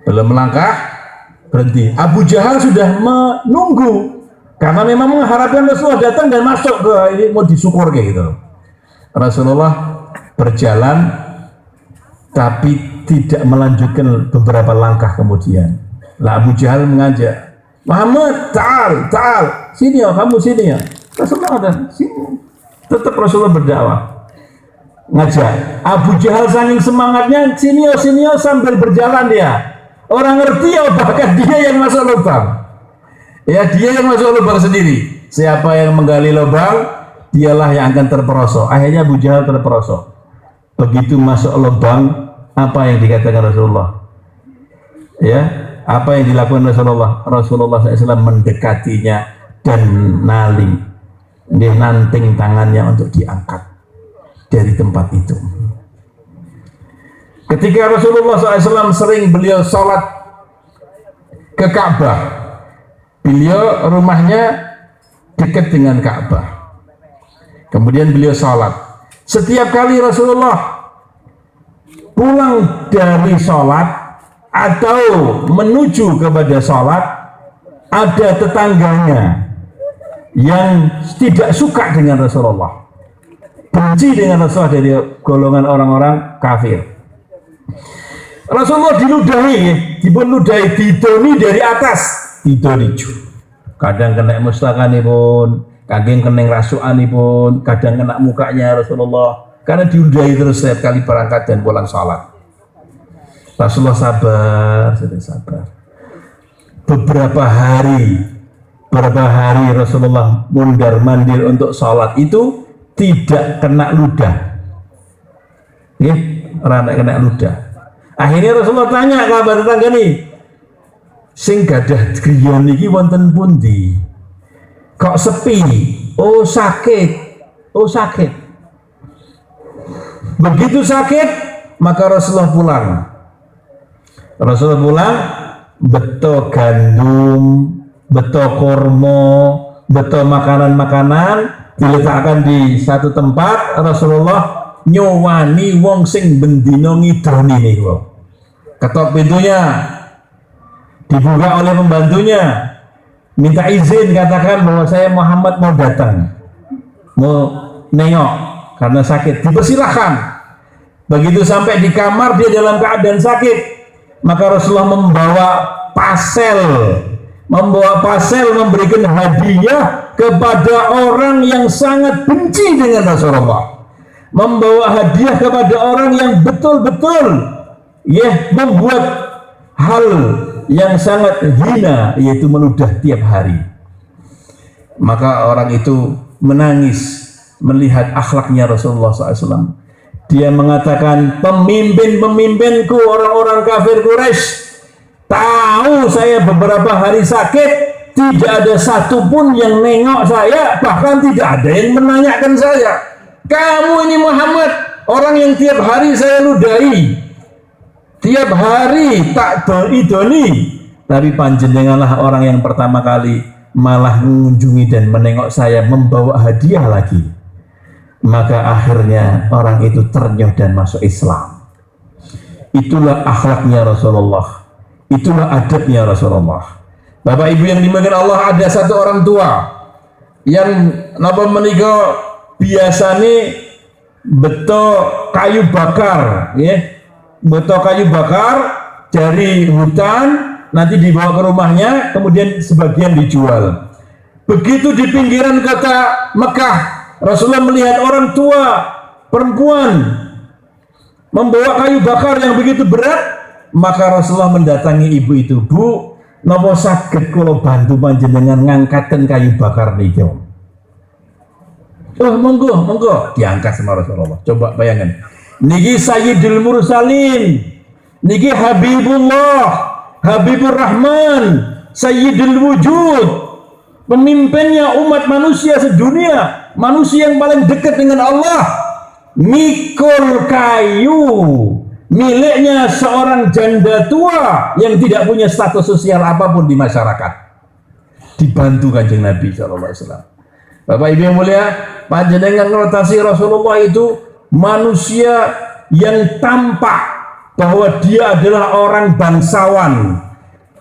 belum melangkah berhenti. Abu Jahal sudah menunggu karena memang mengharapkan Rasulullah datang dan masuk ke ini mau disyukur kayak gitu. Rasulullah berjalan tapi tidak melanjutkan beberapa langkah kemudian. Lah Abu Jahal mengajak, Muhammad, ta'al, sini ya, kamu sini ya. Rasulullah ada sini. Tetap Rasulullah berdakwah. Ngajak. Abu Jahal saking semangatnya sini ya sambil berjalan dia. Orang ngerti ya bahkan dia yang masuk lubang. Ya dia yang masuk lubang sendiri. Siapa yang menggali lubang, dialah yang akan terperosok. Akhirnya Abu Jahal terperosok. Begitu masuk lubang, apa yang dikatakan Rasulullah? Ya, apa yang dilakukan Rasulullah? Rasulullah SAW mendekatinya dan naling, dia nanting tangannya untuk diangkat dari tempat itu. Ketika Rasulullah SAW sering beliau sholat ke Ka'bah, beliau rumahnya dekat dengan Ka'bah. Kemudian beliau sholat. Setiap kali Rasulullah pulang dari sholat atau menuju kepada sholat, ada tetangganya yang tidak suka dengan Rasulullah, benci dengan Rasulullah dari golongan orang-orang kafir. Rasulullah diludahi, didoni dari atas. Didoniju, kadang kena mustakanipun, kadang kena rasukanipun, kadang kena mukanya Rasulullah, karena diudahi terus setiap kali berangkat dan pulang sholat. Rasulullah sabar. Beberapa hari Rasulullah mundar mandir untuk sholat itu tidak kena ludah, rada kena ludah. Akhirnya Rasulullah tanya kabar tetangga nih, sing gadah griya niki wonten pundi? Kok sepi? Oh sakit. Begitu sakit, maka Rasulullah pulang. Beto gandum, beto kurma, beto makanan-makanan diletakkan di satu tempat. Rasulullah nyowani wong sing bendino ngidoni niku. Ketok pintunya, dibuka oleh pembantunya, minta izin, katakan bahwa saya Muhammad mau datang, mau nengok karena sakit. Dipersilahkan. Begitu sampai di kamar dia dalam keadaan sakit, maka Rasulullah membawa pasel memberikan hadiah kepada orang yang sangat benci dengan Rasulullah, membawa hadiah kepada orang yang betul-betul membuat hal yang sangat hina, yaitu meludah tiap hari. Maka orang itu menangis melihat akhlaknya Rasulullah SAW. Dia mengatakan, pemimpin-pemimpinku orang-orang kafir Quraisy tahu saya beberapa hari sakit, tidak ada satupun yang nengok saya, bahkan tidak ada yang menanyakan saya. Kamu ini Muhammad, orang yang tiap hari saya ludahi, tiap hari tak idoni, tapi panjenenganlah orang yang pertama kali malah mengunjungi dan menengok saya, membawa hadiah lagi. Maka akhirnya orang itu ternyuh dan masuk Islam. Itulah akhlaknya Rasulullah, itulah adabnya Rasulullah. Bapak Ibu yang dimuliakan Allah, ada satu orang tua yang napa menika biasane beto kayu bakar ya, beto kayu bakar dari hutan nanti dibawa ke rumahnya, kemudian sebagian dijual. Begitu di pinggiran kota Mekah, Rasulullah melihat orang tua perempuan membawa kayu bakar yang begitu berat, maka Rasulullah mendatangi ibu itu. Bu, napa saged kula bantu panjenengan ngangkaten kayu bakar niki? Oh, monggo, monggo. Diangkat sama Rasulullah. Coba bayangkan. Niki Sayyidul Mursalin, niki Habibullah, Habibur Rahman, Sayyidul Wujud, pemimpinnya umat manusia sedunia, manusia yang paling dekat dengan Allah, mikul kayu miliknya seorang janda tua yang tidak punya status sosial apapun di masyarakat, dibantu Kanjeng Nabi SAW. Bapak Ibu yang mulia, panjenengan notasi Rasulullah itu manusia yang tampak bahwa dia adalah orang bangsawan,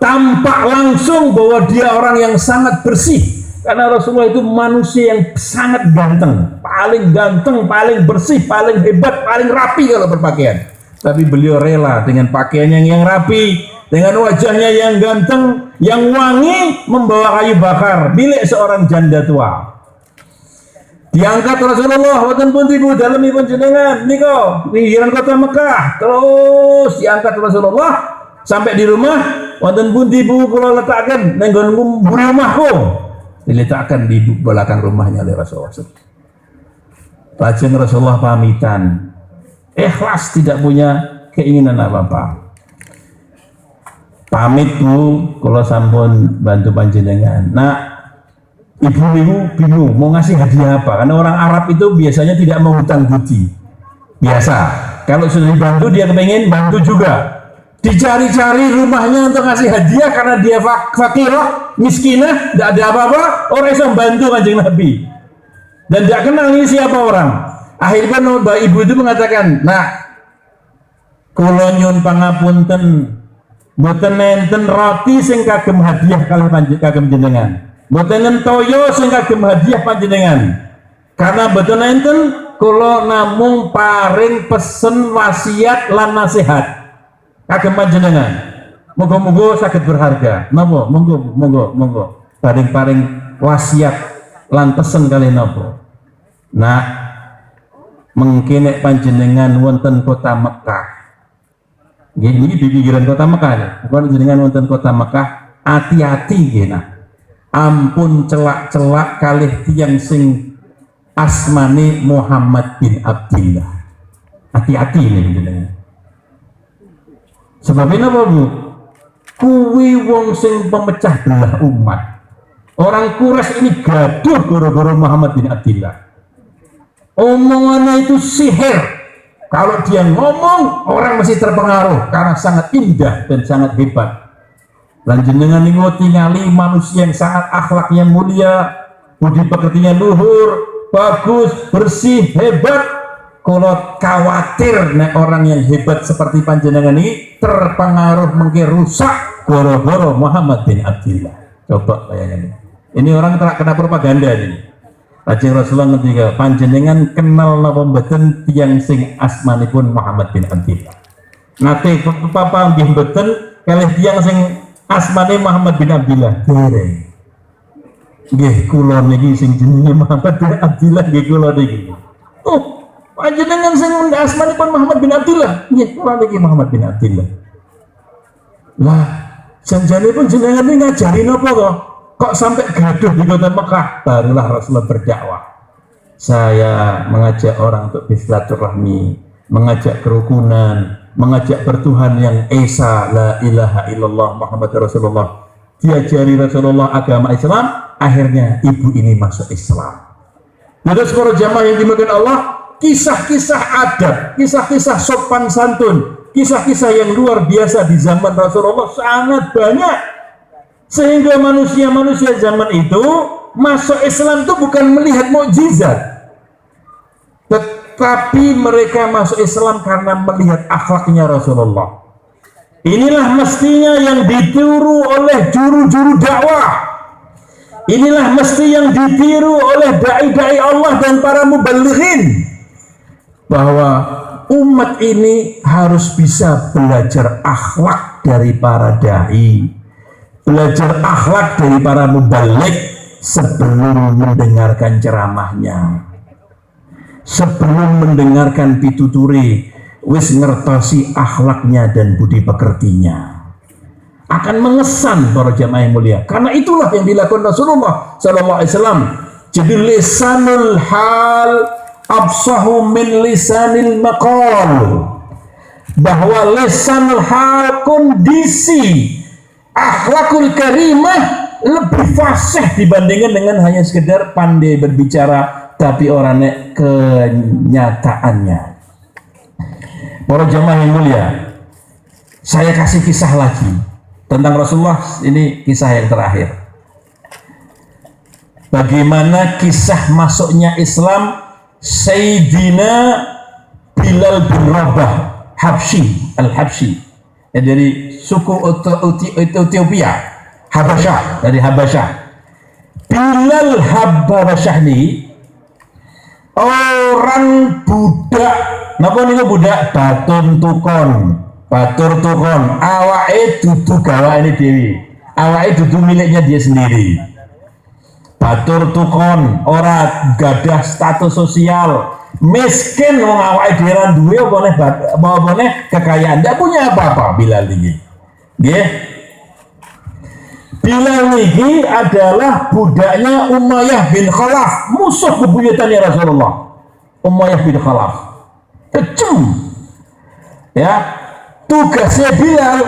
tampak langsung bahwa dia orang yang sangat bersih, karena Rasulullah itu manusia yang sangat ganteng, paling bersih, paling hebat, paling rapi kalau berpakaian. Tapi beliau rela dengan pakaiannya yang rapi, dengan wajahnya yang ganteng, yang wangi, membawa kayu bakar milik seorang janda tua. Diangkat Rasulullah, wonten pundi Bu dalem ipun jenengan niko pinggiran kota Mekah. Terus diangkat Rasulullah sampai di rumah, wonten pundi Bu kula letakkan nang nggon rumahku. Diletakkan di belakang rumahnya oleh Rasulullah. Lajeng Rasulullah pamitan, ikhlas, tidak punya keinginan apa-apa. Pamit Bu, kula sampun bantu panjenengan. Nah, ibu-ibu bingung mau ngasih hadiah apa, karena orang Arab itu biasanya tidak mau hutang budi. Biasa, kalau sudah dibantu dia kepengen bantu juga. Dicari-cari rumahnya untuk ngasih hadiah karena dia fakirah, miskinah, tidak ada apa-apa, orang bisa bantu Kanjeng Nabi. Dan tidak kenal ini siapa orang. Akhirnya Mbak Ibu itu mengatakan, nah, kula nyuwun pangapunten, mboten nenten roti sing kagem hadiah kalih kagem jenengan. Mboten enten toyo sing kagem hadiah panjenengan. Karena mboten enten kula namung paring pesen wasiat lan nasihat kagem panjenengan. Moga-moga saged berharga. Napa? Monggo. Paring wasiat lan pesen kalih napa? Nah, mengkene panjenengan wonten kota Mekah. Nggih, di pinggiran kota Mekah. Bukan jenengan wonten kota Mekah, hati-hati nggih nah. Ampun celak-celak kalih tiyang sing asmane Muhammad bin Abdillah. Hati-hati nih jenengan. Sebabnya apa Bu? Kuwi wong sing pemecah belah umat. Orang Quraisy ini gaduh gara-gara Muhammad bin Abdillah. Omongannya itu sihir. Kalau dia ngomong, orang masih terpengaruh karena sangat indah dan sangat hebat. Dan jenengan niku tingali manusia yang sangat akhlaknya mulia, budi pekertinya luhur, bagus, bersih, hebat. Kalau khawatir nek orang yang hebat seperti panjenengan ini terpengaruh mungkin rusak gara-gara Muhammad bin Abdillah. Coba bayangin. Ini orang kena propaganda ini. Lajeng Rasulullah ngendika, panjenengan kenal napa mboten tiyang sing asmanipun Muhammad bin Abdillah. Nate papa nggih mboten kalih tiyang sing asmane Muhammad bin Abdillah. Dereng. Nggih kula niki sing jenenge Muhammad bin Abdillah nggih kula niki. Oh, panjenengan sing asmanipun Muhammad bin Abdillah. Nggih kula niki Muhammad bin Abdillah. Lah, janjanipun jenengan niki ngajari napa kok? Kok sampai gaduh di kota Mekah? Barulah Rasulullah berdakwah. Saya mengajak orang untuk bersilaturahmi, mengajak kerukunan, mengajak bertuhan yang esa, la ilaha illallah Muhammad Rasulullah. Diajari Rasulullah agama Islam, akhirnya ibu ini masuk Islam. Terus para jamaah yang dimuliakan Allah, kisah-kisah adab, kisah-kisah sopan santun, kisah-kisah yang luar biasa di zaman Rasulullah sangat banyak. Sehingga manusia-manusia zaman itu masuk Islam itu bukan melihat mukjizat, tetapi mereka masuk Islam karena melihat akhlaknya Rasulullah. Inilah mestinya yang ditiru oleh juru-juru dakwah. Inilah mesti yang ditiru oleh dai-dai Allah dan para mubalighin, bahwa umat ini harus bisa belajar akhlak dari para dai, belajar akhlak dari para mubaligh sebelum mendengarkan ceramahnya, sebelum mendengarkan pituturi, wis ngertosi akhlaknya dan budi pekertinya. Akan mengesan para jamaah yang mulia, karena itulah yang dilakukan Rasulullah SAW. Jadi lisanul hal absahu min lisanil maqal, bahwa lisanul hal, kondisi akhlakul karimah lebih fasih dibandingkan dengan hanya sekedar pandai berbicara tapi orangnya kenyataannya. Para jamaah yang mulia, saya kasih kisah lagi tentang Rasulullah. Ini kisah yang terakhir. Bagaimana kisah masuknya Islam Sayyidina Bilal bin Rabah Habsyi, Al-Habsyi, ya, dari suku Ethiopia, Habasyah, dari Habasyah. Bilal Habasyah ini orang budak, napa niku budak batur tukon, awake dudu gawane dhewe, awake dudu miliknya dia sendiri. Batur tukon, ora gadah status sosial, miskin, wong awake dhewe ora duwe apa neh kekayaan, ndak punya apa-apa. Bilal iki nggih, Bilal ini adalah budaknya Umayyah bin Khalaf, musuh bebuyutannya Rasulullah. Umayyah bin Khalaf kejem, ya. Tugasnya Bilal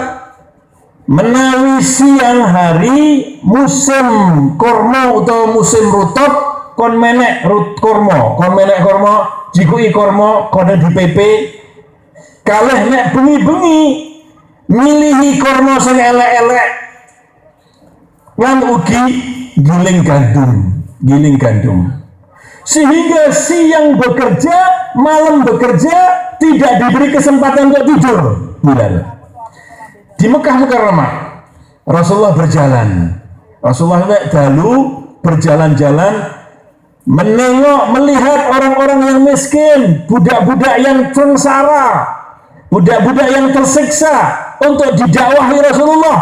menawi siang hari musim kormo atau musim rutop, kon menek kormo jikui kormo kode di PP kalih nek bengi-bengi milihi kormo sing elek-elek lan ugi giling gandum, sehingga siang bekerja, malam bekerja, tidak diberi kesempatan untuk tidur. Bilal di Mekah Mukarramah, Rasulullah berjalan, Rasulullah dalu berjalan-jalan, menengok, melihat orang-orang yang miskin, budak-budak yang sengsara, budak-budak yang tersiksa, untuk didakwahi Rasulullah,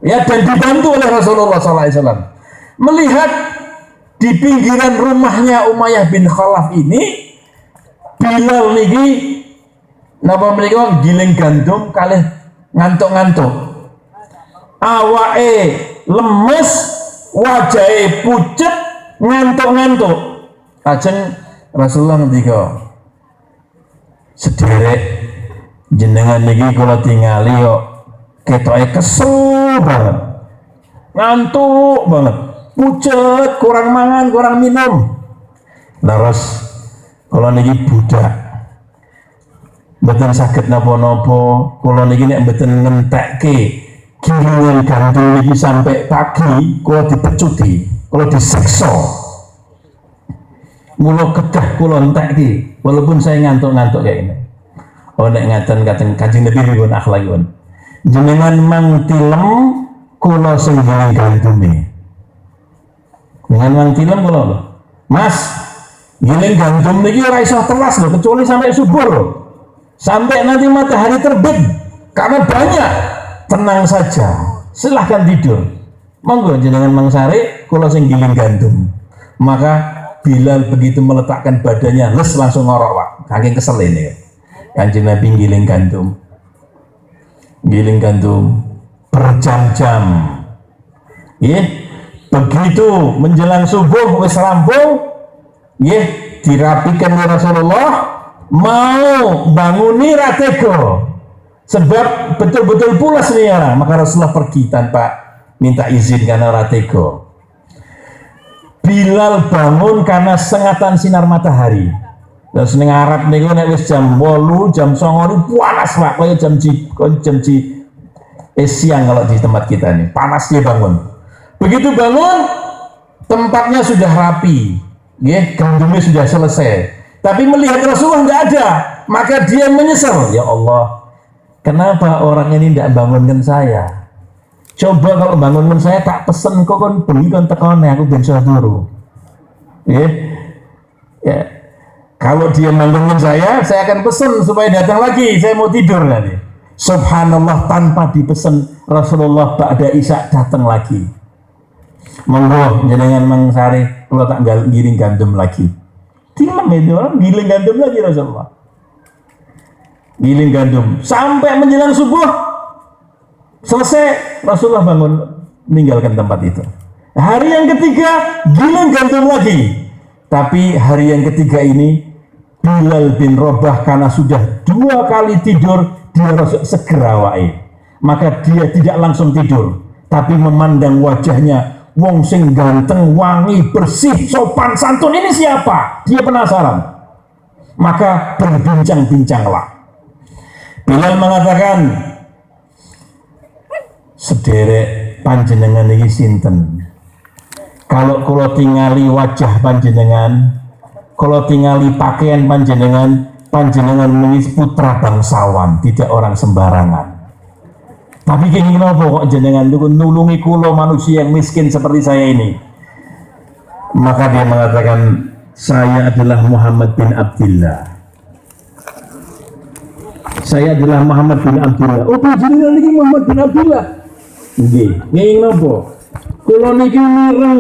ya, dan dibantu oleh Rasulullah SAW. Melihat di pinggiran rumahnya Umayyah bin Khalaf ini, Bilal niki napa menika giling gandum kalih ngantuk-ngantuk, awake lemes, wajahe pucet, ngantuk-ngantuk. Lajeng Rasulullah ngendika, sederek jenengan niki kula tingali kok ketoke kesel banget, ngantuk banget, pucet, kurang mangan, kurang minum. Terus kalau niki budak mboten saged napa-napa, kula niki nek mboten ngentekke gilingan gandum niki sampai pagi, kula dipecuti, kula disiksa. Mula kedah kula entekke walaupun saya ngantuk-ngantuk kayak ini. Oh nek ngaten Kanjeng Nabi pun akhlakipun. Jenengan mang tilem kula sing giling gandume. Dengan mang tilem kula lho. Mas, giling gandum niki ora iso telas lho, kecuali sampai subuh lho. Sampai nanti matahari terbit, karena banyak. Tenang saja, silahkan tidur. Monggo jenengan mangsare, kula sing giling gandum. Maka Bilal begitu meletakkan badannya, les langsung ngorok, Pak. Saking kesel ini. Kanjeng Nabi giling gandum berjam-jam. Begitu menjelang subuh wis rampung, dirapikan oleh Rasulullah, mau banguni ratego sebab betul-betul pulas nih orang. Maka Rasulullah pergi tanpa minta izin karena ratego. Bilal bangun karena sengatan sinar matahari. Terus ning Arab niku nek wis jam 8, jam 9 panas Pak, kaya jam siang kalau di tempat kita ini. Panas dia bangun. Begitu bangun, tempatnya sudah rapi. Gandumnya sudah selesai. Tapi melihat Rasulullah nggak ada, maka dia menyesal. Ya Allah, kenapa orang ini tidak bangunkan saya? Coba kalau bangun saya tak pesen kok kon bengi kon tekone aku ben iso turu. Ya. Ya. Kalau dia bangunin saya akan pesen supaya datang lagi. Saya mau tidur nanti. Subhanallah, tanpa dipesan Rasulullah ba'da isya datang lagi. Monggo jenengan mengsari kalau tak giring gandum lagi. Dilem itu orang giling gandum lagi Rasulullah. Giling gandum sampai menjelang subuh. Selesai, Rasulullah bangun meninggalkan tempat itu. Hari yang ketiga, giling gandum lagi. Tapi hari yang ketiga ini, Bilal bin Rabah karena sudah 2 kali tidur, dia segera wae. Maka dia tidak langsung tidur, tapi memandang wajahnya, wong sing ganteng, wangi, bersih, sopan, santun, ini siapa? Dia penasaran. Maka berbincang-bincanglah. Bilal mengatakan, sederek panjenengan iki sinten? Kalau kula tingali wajah panjenengan, kalau tingali pakaian panjenengan menjadi putra bangsawan, tidak orang sembarangan. Tapi kini kenapa kok jenengan nulungi kula manusia yang miskin seperti saya ini? Maka dia mengatakan, saya adalah Muhammad bin Abdullah. Saya adalah Muhammad bin Abdullah. Oh, panjenengan iki Muhammad bin Abdullah. Nggih, ngene napa? Kula niki mireng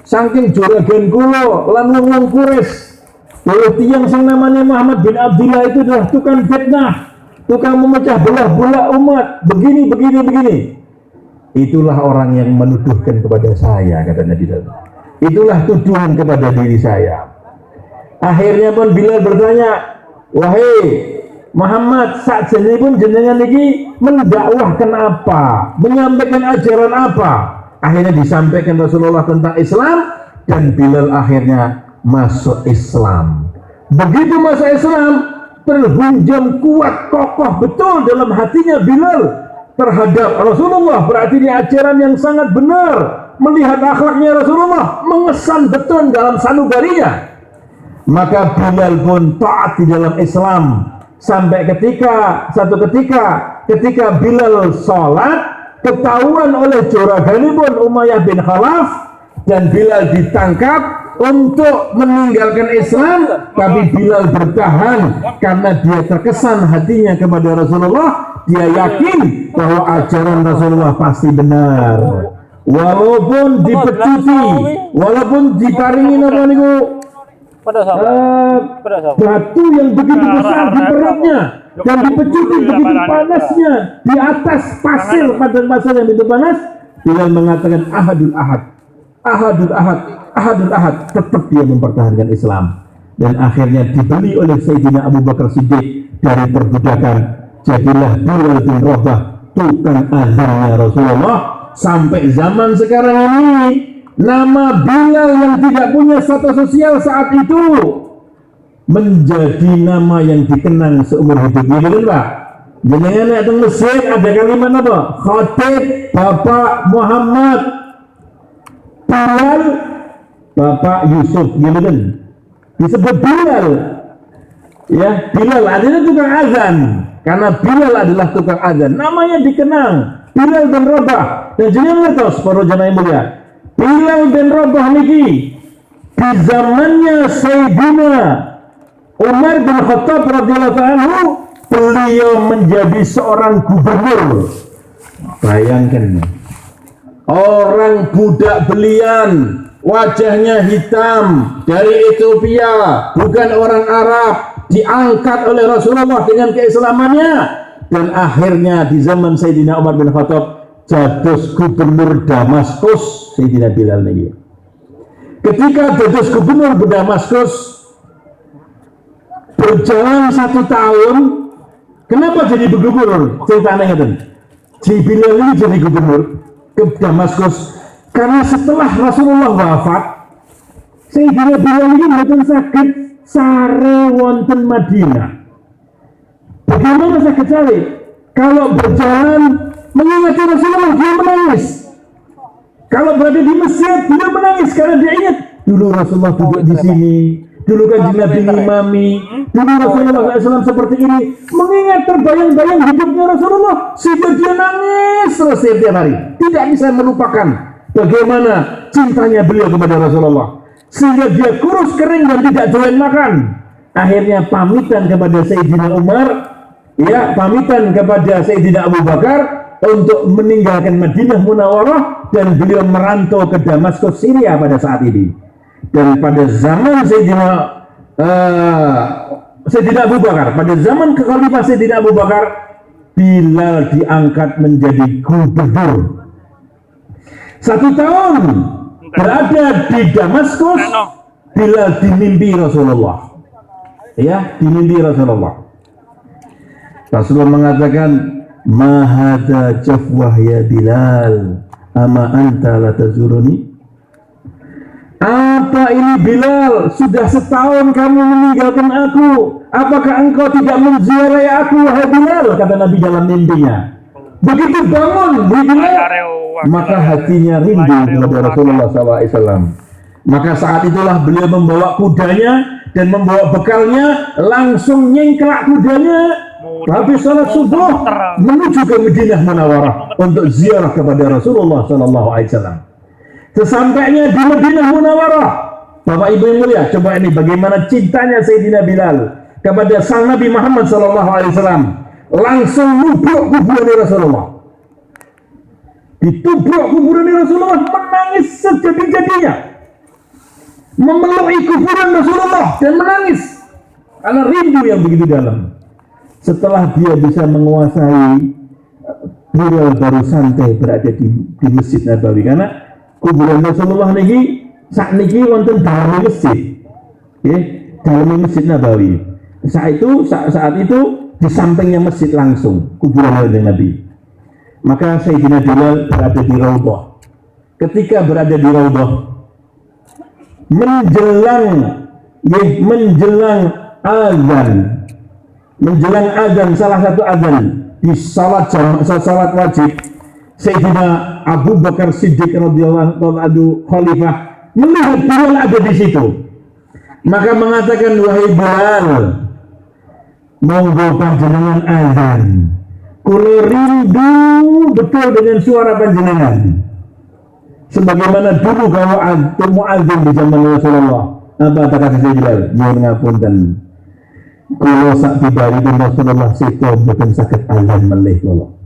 saking juragan kula lan wong Quraisy. Kalau tiang yang namanya Muhammad bin Abdullah itu adalah tukang fitnah, tukang memecah belah umat, begini. Itulah orang yang menuduhkan kepada saya, kata Nabi Sallallahu. Itulah tuduhan kepada diri saya. Akhirnya pun Bilal bertanya, wahai Muhammad, saat ini pun jenengan ini mendakwahkan apa, menyampaikan ajaran apa? Akhirnya disampaikan Rasulullah tentang Islam, dan Bilal akhirnya masuk Islam. Begitu masuk Islam, terhunjam kuat, kokoh betul dalam hatinya Bilal terhadap Rasulullah. Berarti ini ajaran yang sangat benar. Melihat akhlaknya Rasulullah, mengesan betul dalam sanubarinya. Maka Bilal pun taat di dalam Islam. Sampai satu ketika Bilal sholat, ketahuan oleh juraganipun Umayyah bin Khalaf, dan Bilal ditangkap untuk meninggalkan Islam. Tapi Bilal bertahan karena dia terkesan hatinya kepada Rasulullah. Dia yakin bahwa ajaran Rasulullah pasti benar, walaupun dipecuti, walaupun diparingi apa niku batu yang begitu besar di perutnya, dan dipecuti begitu panasnya di atas pasir, padang pasir yang begitu panas. Bilal mengatakan ahadul ahad, tetap dia mempertahankan Islam. Dan akhirnya dibeli oleh Sayyidina Abu Bakar Siddiq dari perbudakan. Jadilah Bilal bin Rabah tukang azannya Rasulullah. Sampai zaman sekarang ini, nama Bilal yang tidak punya status sosial saat itu menjadi nama yang dikenang seumur hidupnya. Betul Pak? Jangan lihat di Mesir ada kalimat apa? Khatib Bapak Muhammad, Bilal Bapak Yusuf, gitu. Disebut Bilal. Ya, Bilal artinya tukang azan. Karena Bilal adalah tukang azan. Namanya dikenang, Bilal bin Rabah. Dan jenengan ngertos para jamaah mulia, Bilal bin Rabah niki di zamannya Sayyidina Umar bin Khattab radhiyallahu anhu, beliau menjadi seorang gubernur. Bayangkan, orang budak belian, wajahnya hitam, dari Ethiopia, bukan orang Arab, diangkat oleh Rasulullah dengan keislamannya, dan akhirnya di zaman Sayyidina Umar bin Khattab jadus gubernur Damaskus. Sayyidina Bilal ini ketika jadus gubernur Damaskus berjalan 1 tahun. Kenapa jadi gubernur? Ceritanya ngeten, si Bilal ini jadi gubernur ke Damaskus karena setelah Rasulullah wafat, Sayyidina Bilal ini mboten sakit sare wonten Madinah. Bagaimana sakit sare? Kalau berjalan mengingat Rasulullah, dia menangis. Kalau berada di Mesir, dia menangis karena dia ingat dulu Rasulullah duduk di sini, Dulu Kanjeng Nabi ngimami, dulu Rasulullah SAW seperti ini, mengingat terbayang-bayang hidupnya Rasulullah sehingga dia nangis terus setiap hari, tidak bisa melupakan bagaimana cintanya beliau kepada Rasulullah, sehingga dia kurus kering dan tidak doyan makan. Akhirnya pamitan kepada Sayyidina Umar, ya pamitan kepada Sayyidina Abu Bakar untuk meninggalkan Madinah Munawwarah, dan beliau merantau ke Damaskus, Syria pada saat ini. Dan pada zaman Sayyidina Abu Bakar, pada zaman kekhalifah Sayyidina Abu Bakar, Bilal diangkat menjadi gubernur. 1 tahun berada di Damaskus, Bilal dimimpi Rasulullah. Ya, dimimpi Rasulullah. Rasulullah mengatakan, "Ma hadza jafwah ya Bilal, ama anta la tazuruni?" Apa ini Bilal? Sudah setahun kamu meninggalkan aku. Apakah engkau tidak menziarahi aku, wahai Bilal? Kata Nabi dalam mimpinya. Begitu bangun Bilal, maka hatinya rindu kepada Rasulullah SAW. Maka saat itulah beliau membawa kudanya dan membawa bekalnya, langsung nyengklak kudanya, habis salat subuh menuju ke Madinah Munawwarah untuk ziarah kepada Rasulullah SAW. Sesampainya di Madinah Munawwarah, Bapak Ibu yang mulia, coba ini bagaimana cintanya Sayyidina Bilal kepada sang Nabi Muhammad SAW. Langsung nubruk kuburan Rasulullah, ditubruk kuburan Rasulullah, menangis sejadi-jadinya, memeluk kuburan Rasulullah dan menangis karena rindu yang begitu dalam. Setelah dia bisa menguasai, beliau baru santai berada di Masjid Nabawi, karena kuburan Rasulullah niki saat niki wonten dalam masjid, ya, dalam Masjid Nabawi. Saat itu di sampingnya masjid langsung kuburan Nabi. Maka Sayyidina Bilal berada di Raudhah. Ketika berada di Raudhah, menjelang azan, salah satu azan di salat wajib, Sayyidina Abu Bakar Siddiq radhiyallahu anhu khalifah melihat Bilal ada di situ, maka mengatakan, "Wahai Bilal, monggo panjenengan azan. Kulo rindu betul dengan suara panjenengan. Sebagaimana dulu kalau azan di zaman Rasulullah." Apa kata Bilal? "Nyuwun ngapunten. Kulo sak tibaripun Rasulullah situ boten saged azan melih kulo.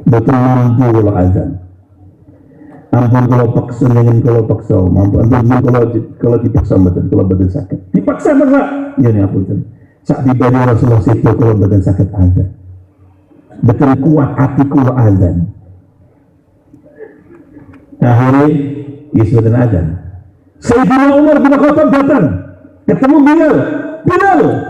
Betul mampu kalau azan. Ampun kalau paksa, ingin kalau paksa, ampun kalau dipaksa betul, kalau betul sakit. Dipaksa ya ini ampun. Saat diberi Rasulullah situ kalau betul sakit azan. Betul kuat hati kalau azan. Akhirnya disebutkan azan. Sayyidina Umar bin Khattab datang, ketemu Bilal. Bilal,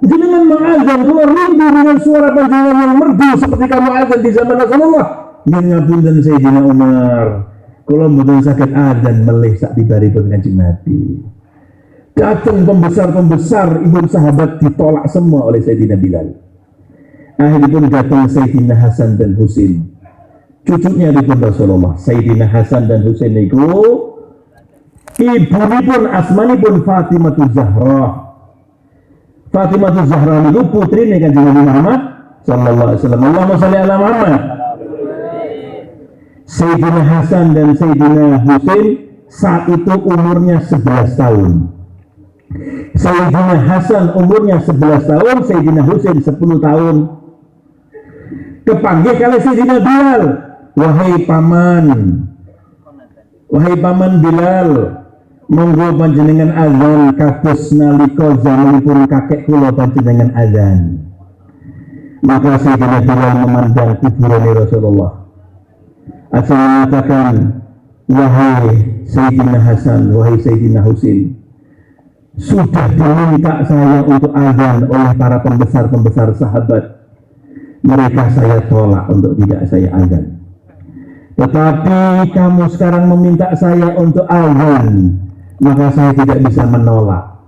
jenengan mengazan, keluar rindu dengan suara panjenengan yang merdu seperti kamu azan di zaman Rasulullah. Ngapunten Sayyidina Umar, kalau mboten sakit azan melih sak dibaripun Kanjeng Nabi. Datang pembesar-pembesar ibu sahabat ditolak semua oleh Sayyidina Bilal. Akhirnya datang Sayyidina Hasan dan Husain, cucunya dipun Rasulullah. Sayyidina Hasan dan Husain itu ibunipun asmanipun Fatimah Zahra. Fatimah Zahra itu putri nih Kanjeng Nabi Muhammad sallallahu alaihi wasallam. Allahumma shalli ala Muhammad. Sayyidina Hasan dan Sayyidina Husain saat itu umurnya 11 tahun. Sayyidina Hasan umurnya 11 tahun, Sayyidina Husain 10 tahun. Kepanggil kali Sayyidina Bilal, wahai paman Bilal, monggo panjenengan azan kados nalika zamanipun kakek kula panjenengan azan. Maka Sayyidina Bilal memandang kuburan Rasulullah. Asal mengatakan, wahai Sayyidina Hasan, wahai Sayyidina Husain, sudah diminta saya untuk azan oleh para pembesar-pembesar sahabat. Mereka saya tolak untuk tidak saya azan. Tetapi kamu sekarang meminta saya untuk azan, maka saya tidak bisa menolak.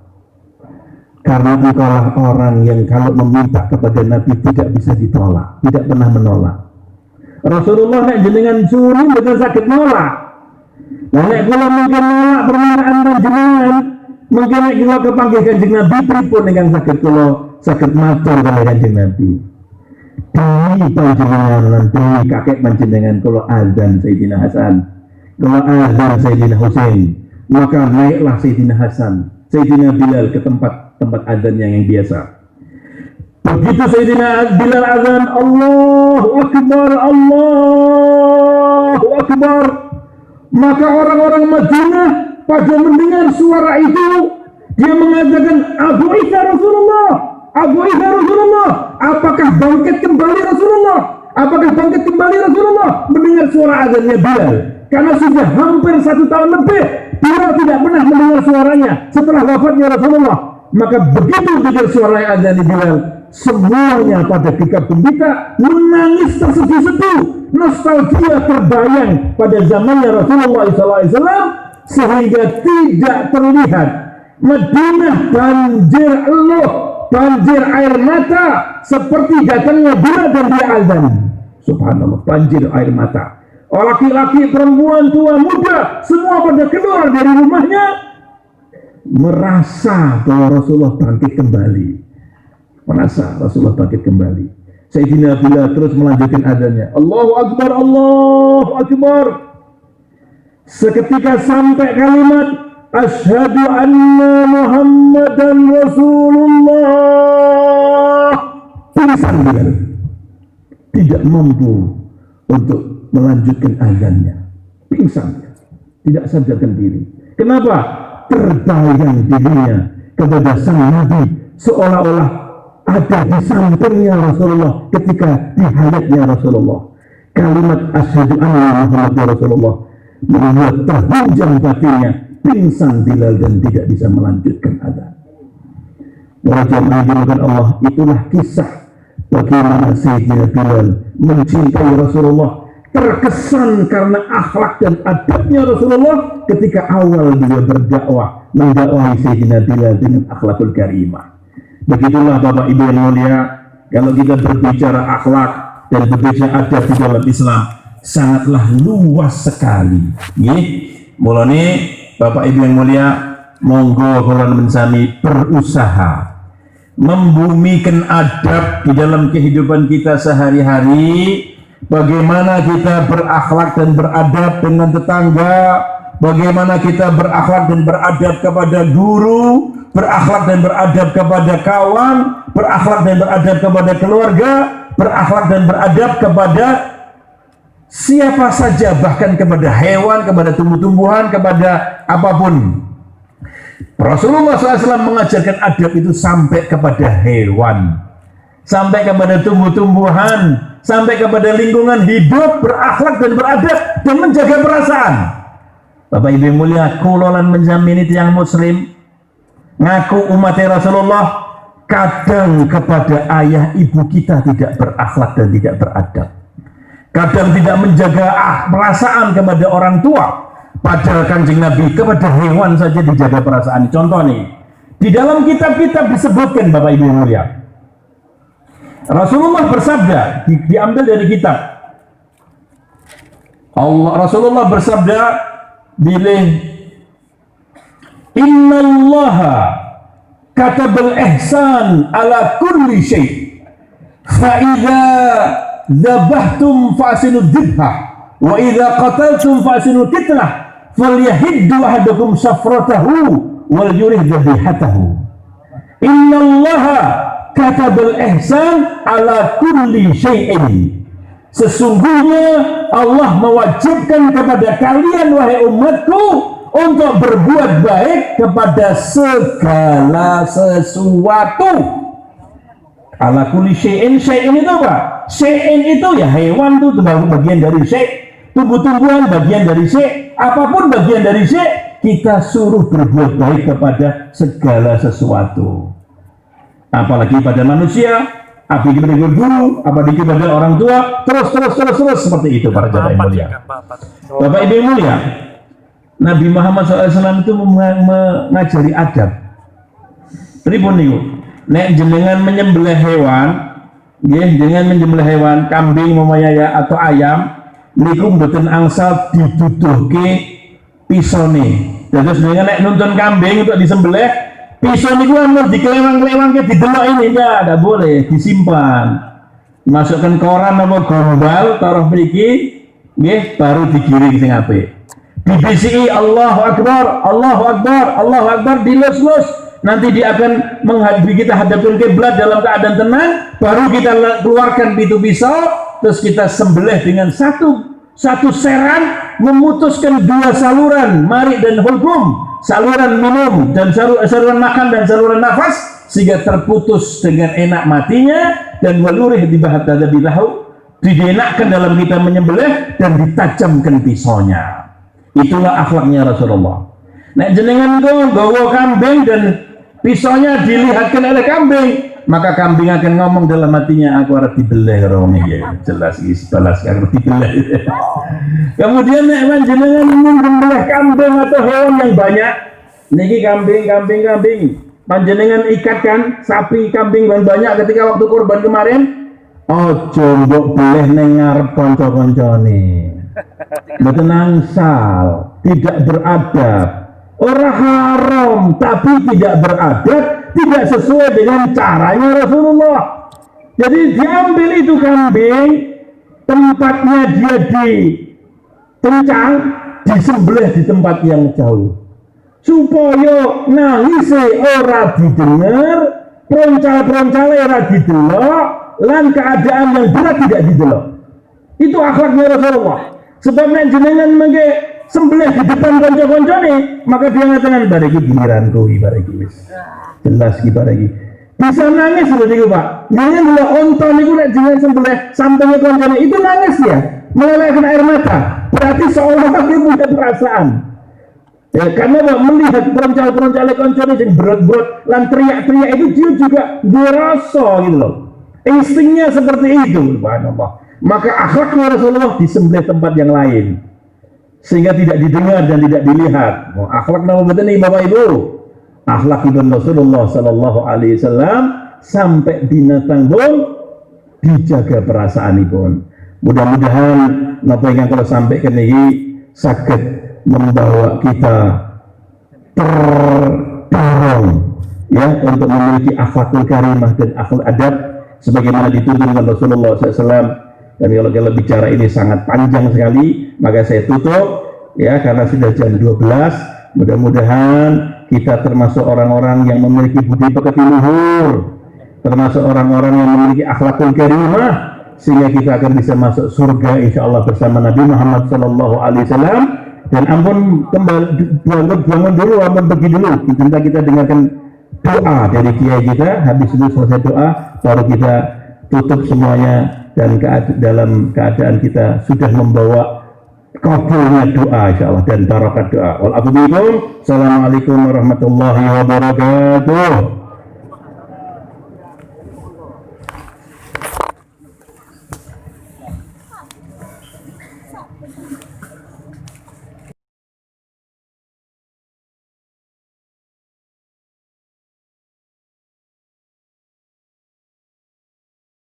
Karena engkaulah orang yang kalau meminta kepada Nabi tidak bisa ditolak, tidak pernah menolak. Rasulullah nek jenengan suruh betul sakit nolak. Nah nek kula mungkin nolak permintaan panjenengan, Mungkin kula kepanggih Kanjeng Nabi pripun ingkang saged matur kaliyan Kanjeng Nabi. Dewi panjenengan lan dewi kakek panjenengan kula azan Sayyidina Hasan, kula azan Sayyidina Husain, maka naiklah Sayyidina Hasan, Sayyidina Bilal ke tempat azan yang biasa. Begitu Sayyidina Bilal azan, Allahu Akbar, Allahu Akbar, maka orang-orang Madinah pada mendengar suara itu, dia mengatakan, Abu Isa Rasulullah, Abu Isa Rasulullah, apakah bangkit kembali Rasulullah? Apakah bangkit kembali Rasulullah? Mendengar suara azannya Bilal, karena sudah hampir 1 tahun lebih Bilal tidak pernah mendengar suaranya setelah wafatnya Rasulullah. Maka begitu dengar suara azan Bilal, semuanya pada gegap gembira, menangis terseduh-seduh, nostalgia terbayang pada zamannya Rasulullah SAW, sehingga tidak terlihat Madinah banjir eluh, banjir air mata seperti datangnya Bilal dan dia azan. Subhanallah, banjir air mata. Laki-laki, perempuan, tua, muda, semua pada keluar dari rumahnya merasa bahwa Rasulullah bangkit kembali. Merasa Rasulullah bangkit kembali. Sayyidina Bilal terus melanjutkan azannya. Allahu Akbar, Allahu Akbar. Seketika sampai kalimat Asyhadu anna Muhammadan Rasulullah, pingsan Bilal, tidak mampu untuk melanjutkan azannya, pingsan, tidak sadarkan diri. Kenapa? Terbayang dirinya kepada sang Nabi seolah-olah ada di sampingnya Rasulullah ketika di hayatnya Rasulullah. Kalimat asyhadu anna Muhammadan Rasulullah membuat terhunjam batinnya, pingsan Bilal dan tidak bisa melanjutkan azan. Wajah Allah, itulah kisah bagaimana Sayyidina Bilal mencintai Rasulullah, terkesan karena akhlak dan adabnya Rasulullah ketika awal dia berdakwah, mendakwahi Sayyidina Bilal dengan akhlakul karimah. Begitulah Bapak Ibu yang mulia, kalau kita berbicara akhlak dan berbicara adab di dalam Islam, sangatlah luas sekali. Mulane Bapak Ibu yang mulia, monggo kula mensami berusaha membumikan adab di dalam kehidupan kita sehari-hari. Bagaimana kita berakhlak dan beradab dengan tetangga, bagaimana kita berakhlak dan beradab kepada guru, berakhlak dan beradab kepada kawan, berakhlak dan beradab kepada keluarga, berakhlak dan beradab kepada siapa saja, bahkan kepada hewan, kepada tumbuh-tumbuhan, kepada apapun. Rasulullah SAW mengajarkan adab itu sampai kepada hewan, sampai kepada tumbuh-tumbuhan, sampai kepada lingkungan hidup, berakhlak dan beradab dan menjaga perasaan. Bapak Ibu yang mulia, kulolan menjamin itu yang muslim ngaku umat Rasulullah, kadang kepada ayah ibu kita tidak berakhlak dan tidak beradab, kadang tidak menjaga perasaan kepada orang tua. Padahal Kanjeng Nabi kepada hewan saja dijaga perasaan. Contoh nih, di dalam kitab-kitab disebutkan Bapak Ibu yang mulia, Rasulullah bersabda, diambil dari kitab Allah, Rasulullah bersabda, bilih innallaha katabal ihsan ala kulli syai' fa idza dzabhtum fa'sinu dzibha wa idza qataltum fa'sinu qitlah falyahiddu ahadukum safratahu wal yurih dzabihatahu. Innallaha katabal ihsan ala kulli syai'in. Sesungguhnya Allah mewajibkan kepada kalian wahai umatku untuk berbuat baik kepada segala sesuatu. Ala kulli syai'in, syai'in itu apa? Syai'in itu ya hewan itu bagian dari syai', tumbuh-tumbuhan bagian dari syai', apapun bagian dari syai', kita suruh berbuat baik kepada segala sesuatu. Apalagi pada manusia, apalagi pada guru, apalagi pada orang tua, terus seperti itu para jamaah yang mulia. Bapak Ibu yang mulia, Nabi Muhammad SAW itu mengajari adab. Pripun niku? Nek jenengan menyembelih hewan, nggih, jenengan menyembelih hewan, kambing umpamanya atau ayam, niku mboten angsal diduduhke pisone. Terus dengan nek nuntun kambing untuk disembelih, pisau niku harus dikelewang-kelewang ke didelok ini enggak boleh, disimpan. Masukkan koran apa gombal taruh mriki nggih baru digiring sing apik. Dibisiki Allahu Akbar, Allahu Akbar, Allahu Akbar, dilus-lus. Nanti dia akan menghadapi kita hadapkan kiblat dalam keadaan tenang, baru kita keluarkan pitu pisau, terus kita sembelih dengan satu seran, memutuskan dua saluran mari dan hulkum, saluran minum dan saluran makan dan saluran nafas, sehingga terputus dengan enak matinya dan walurih dibahat dada bilahu, didenakkan dalam kita menyembelih dan ditajamkan pisaunya. Itulah akhlaknya Rasulullah. Nek jenengan nggawa kambing dan pisaunya dilihatkan oleh kambing, maka kambing akan ngomong dalam hatinya, aku harus dibeleh karo wong iki. Jelas iki balas harus dibeleh. Kemudian nek jenengan menyembelih kambing atau hewan yang banyak, niki kambing, panjenengan ikatkan sapi kambing banyak ketika waktu kurban kemarin, ojo mbok beleh ning ngarep kanca-kancane. Mboten angsal, tidak beradab. Orang haram tapi tidak beradab, tidak sesuai dengan caranya Rasulullah. Jadi diambil itu kambing, tempatnya dia dikencang, disembelih di tempat yang jauh, supaya nangis ora didengar, peroncal-peroncal ora didelok, lan keadaan yang berat tidak didelok. Itu akhlaknya Rasulullah. Sebab nek jenengan mengke sembelih di depan kanca-kancane, maka dia ngatakan bariki giliranku iki bariki wis. Jelas iki bariki. Bisa nangis lho niku, Pak. Nangis lho onta niku nek jenengan sembelih sampingnya kancane itu nangis ya, mengalirkan air mata. Berarti seolah dia punya perasaan. Ya, karena melihat peroncal-peroncale kancane sing berot-berot lan teriak-teriak itu dia juga dirasa gitu loh. Instingnya seperti itu, subhanallah. Maka akhlaknya Rasulullah disembelih tempat yang lain sehingga tidak didengar dan tidak dilihat. Akhlak nama betul ini Bapak Ibu. Akhlak ibn Rasulullah Sallallahu Alaihi Wasallam sampai binatang pun dijaga perasaan pun. Mudah-mudahan apa yang kalau sampaikan ini sakit membawa kita terdorong ya untuk memiliki akhlakul karimah dan akhlak adab sebagaimana dituntun oleh Rasulullah SAW. Dan kalau bicara ini sangat panjang sekali, maka saya tutup ya karena sudah jam 12. Mudah-mudahan kita termasuk orang-orang yang memiliki budi pekerti luhur, termasuk orang-orang yang memiliki akhlakul karimah, sehingga kita akan bisa masuk surga insya Allah bersama Nabi Muhammad SAW. Dan ampun kembali bangun dulu, ampun pergi dulu. Kita dengarkan doa dari kiai kita. Habis itu selesai doa, baru kita tutup semuanya. Dan dalam keadaan kita sudah membawa kabulnya doa insyaallah dan barakat doa. Assalamualaikum warahmatullahi wabarakatuh.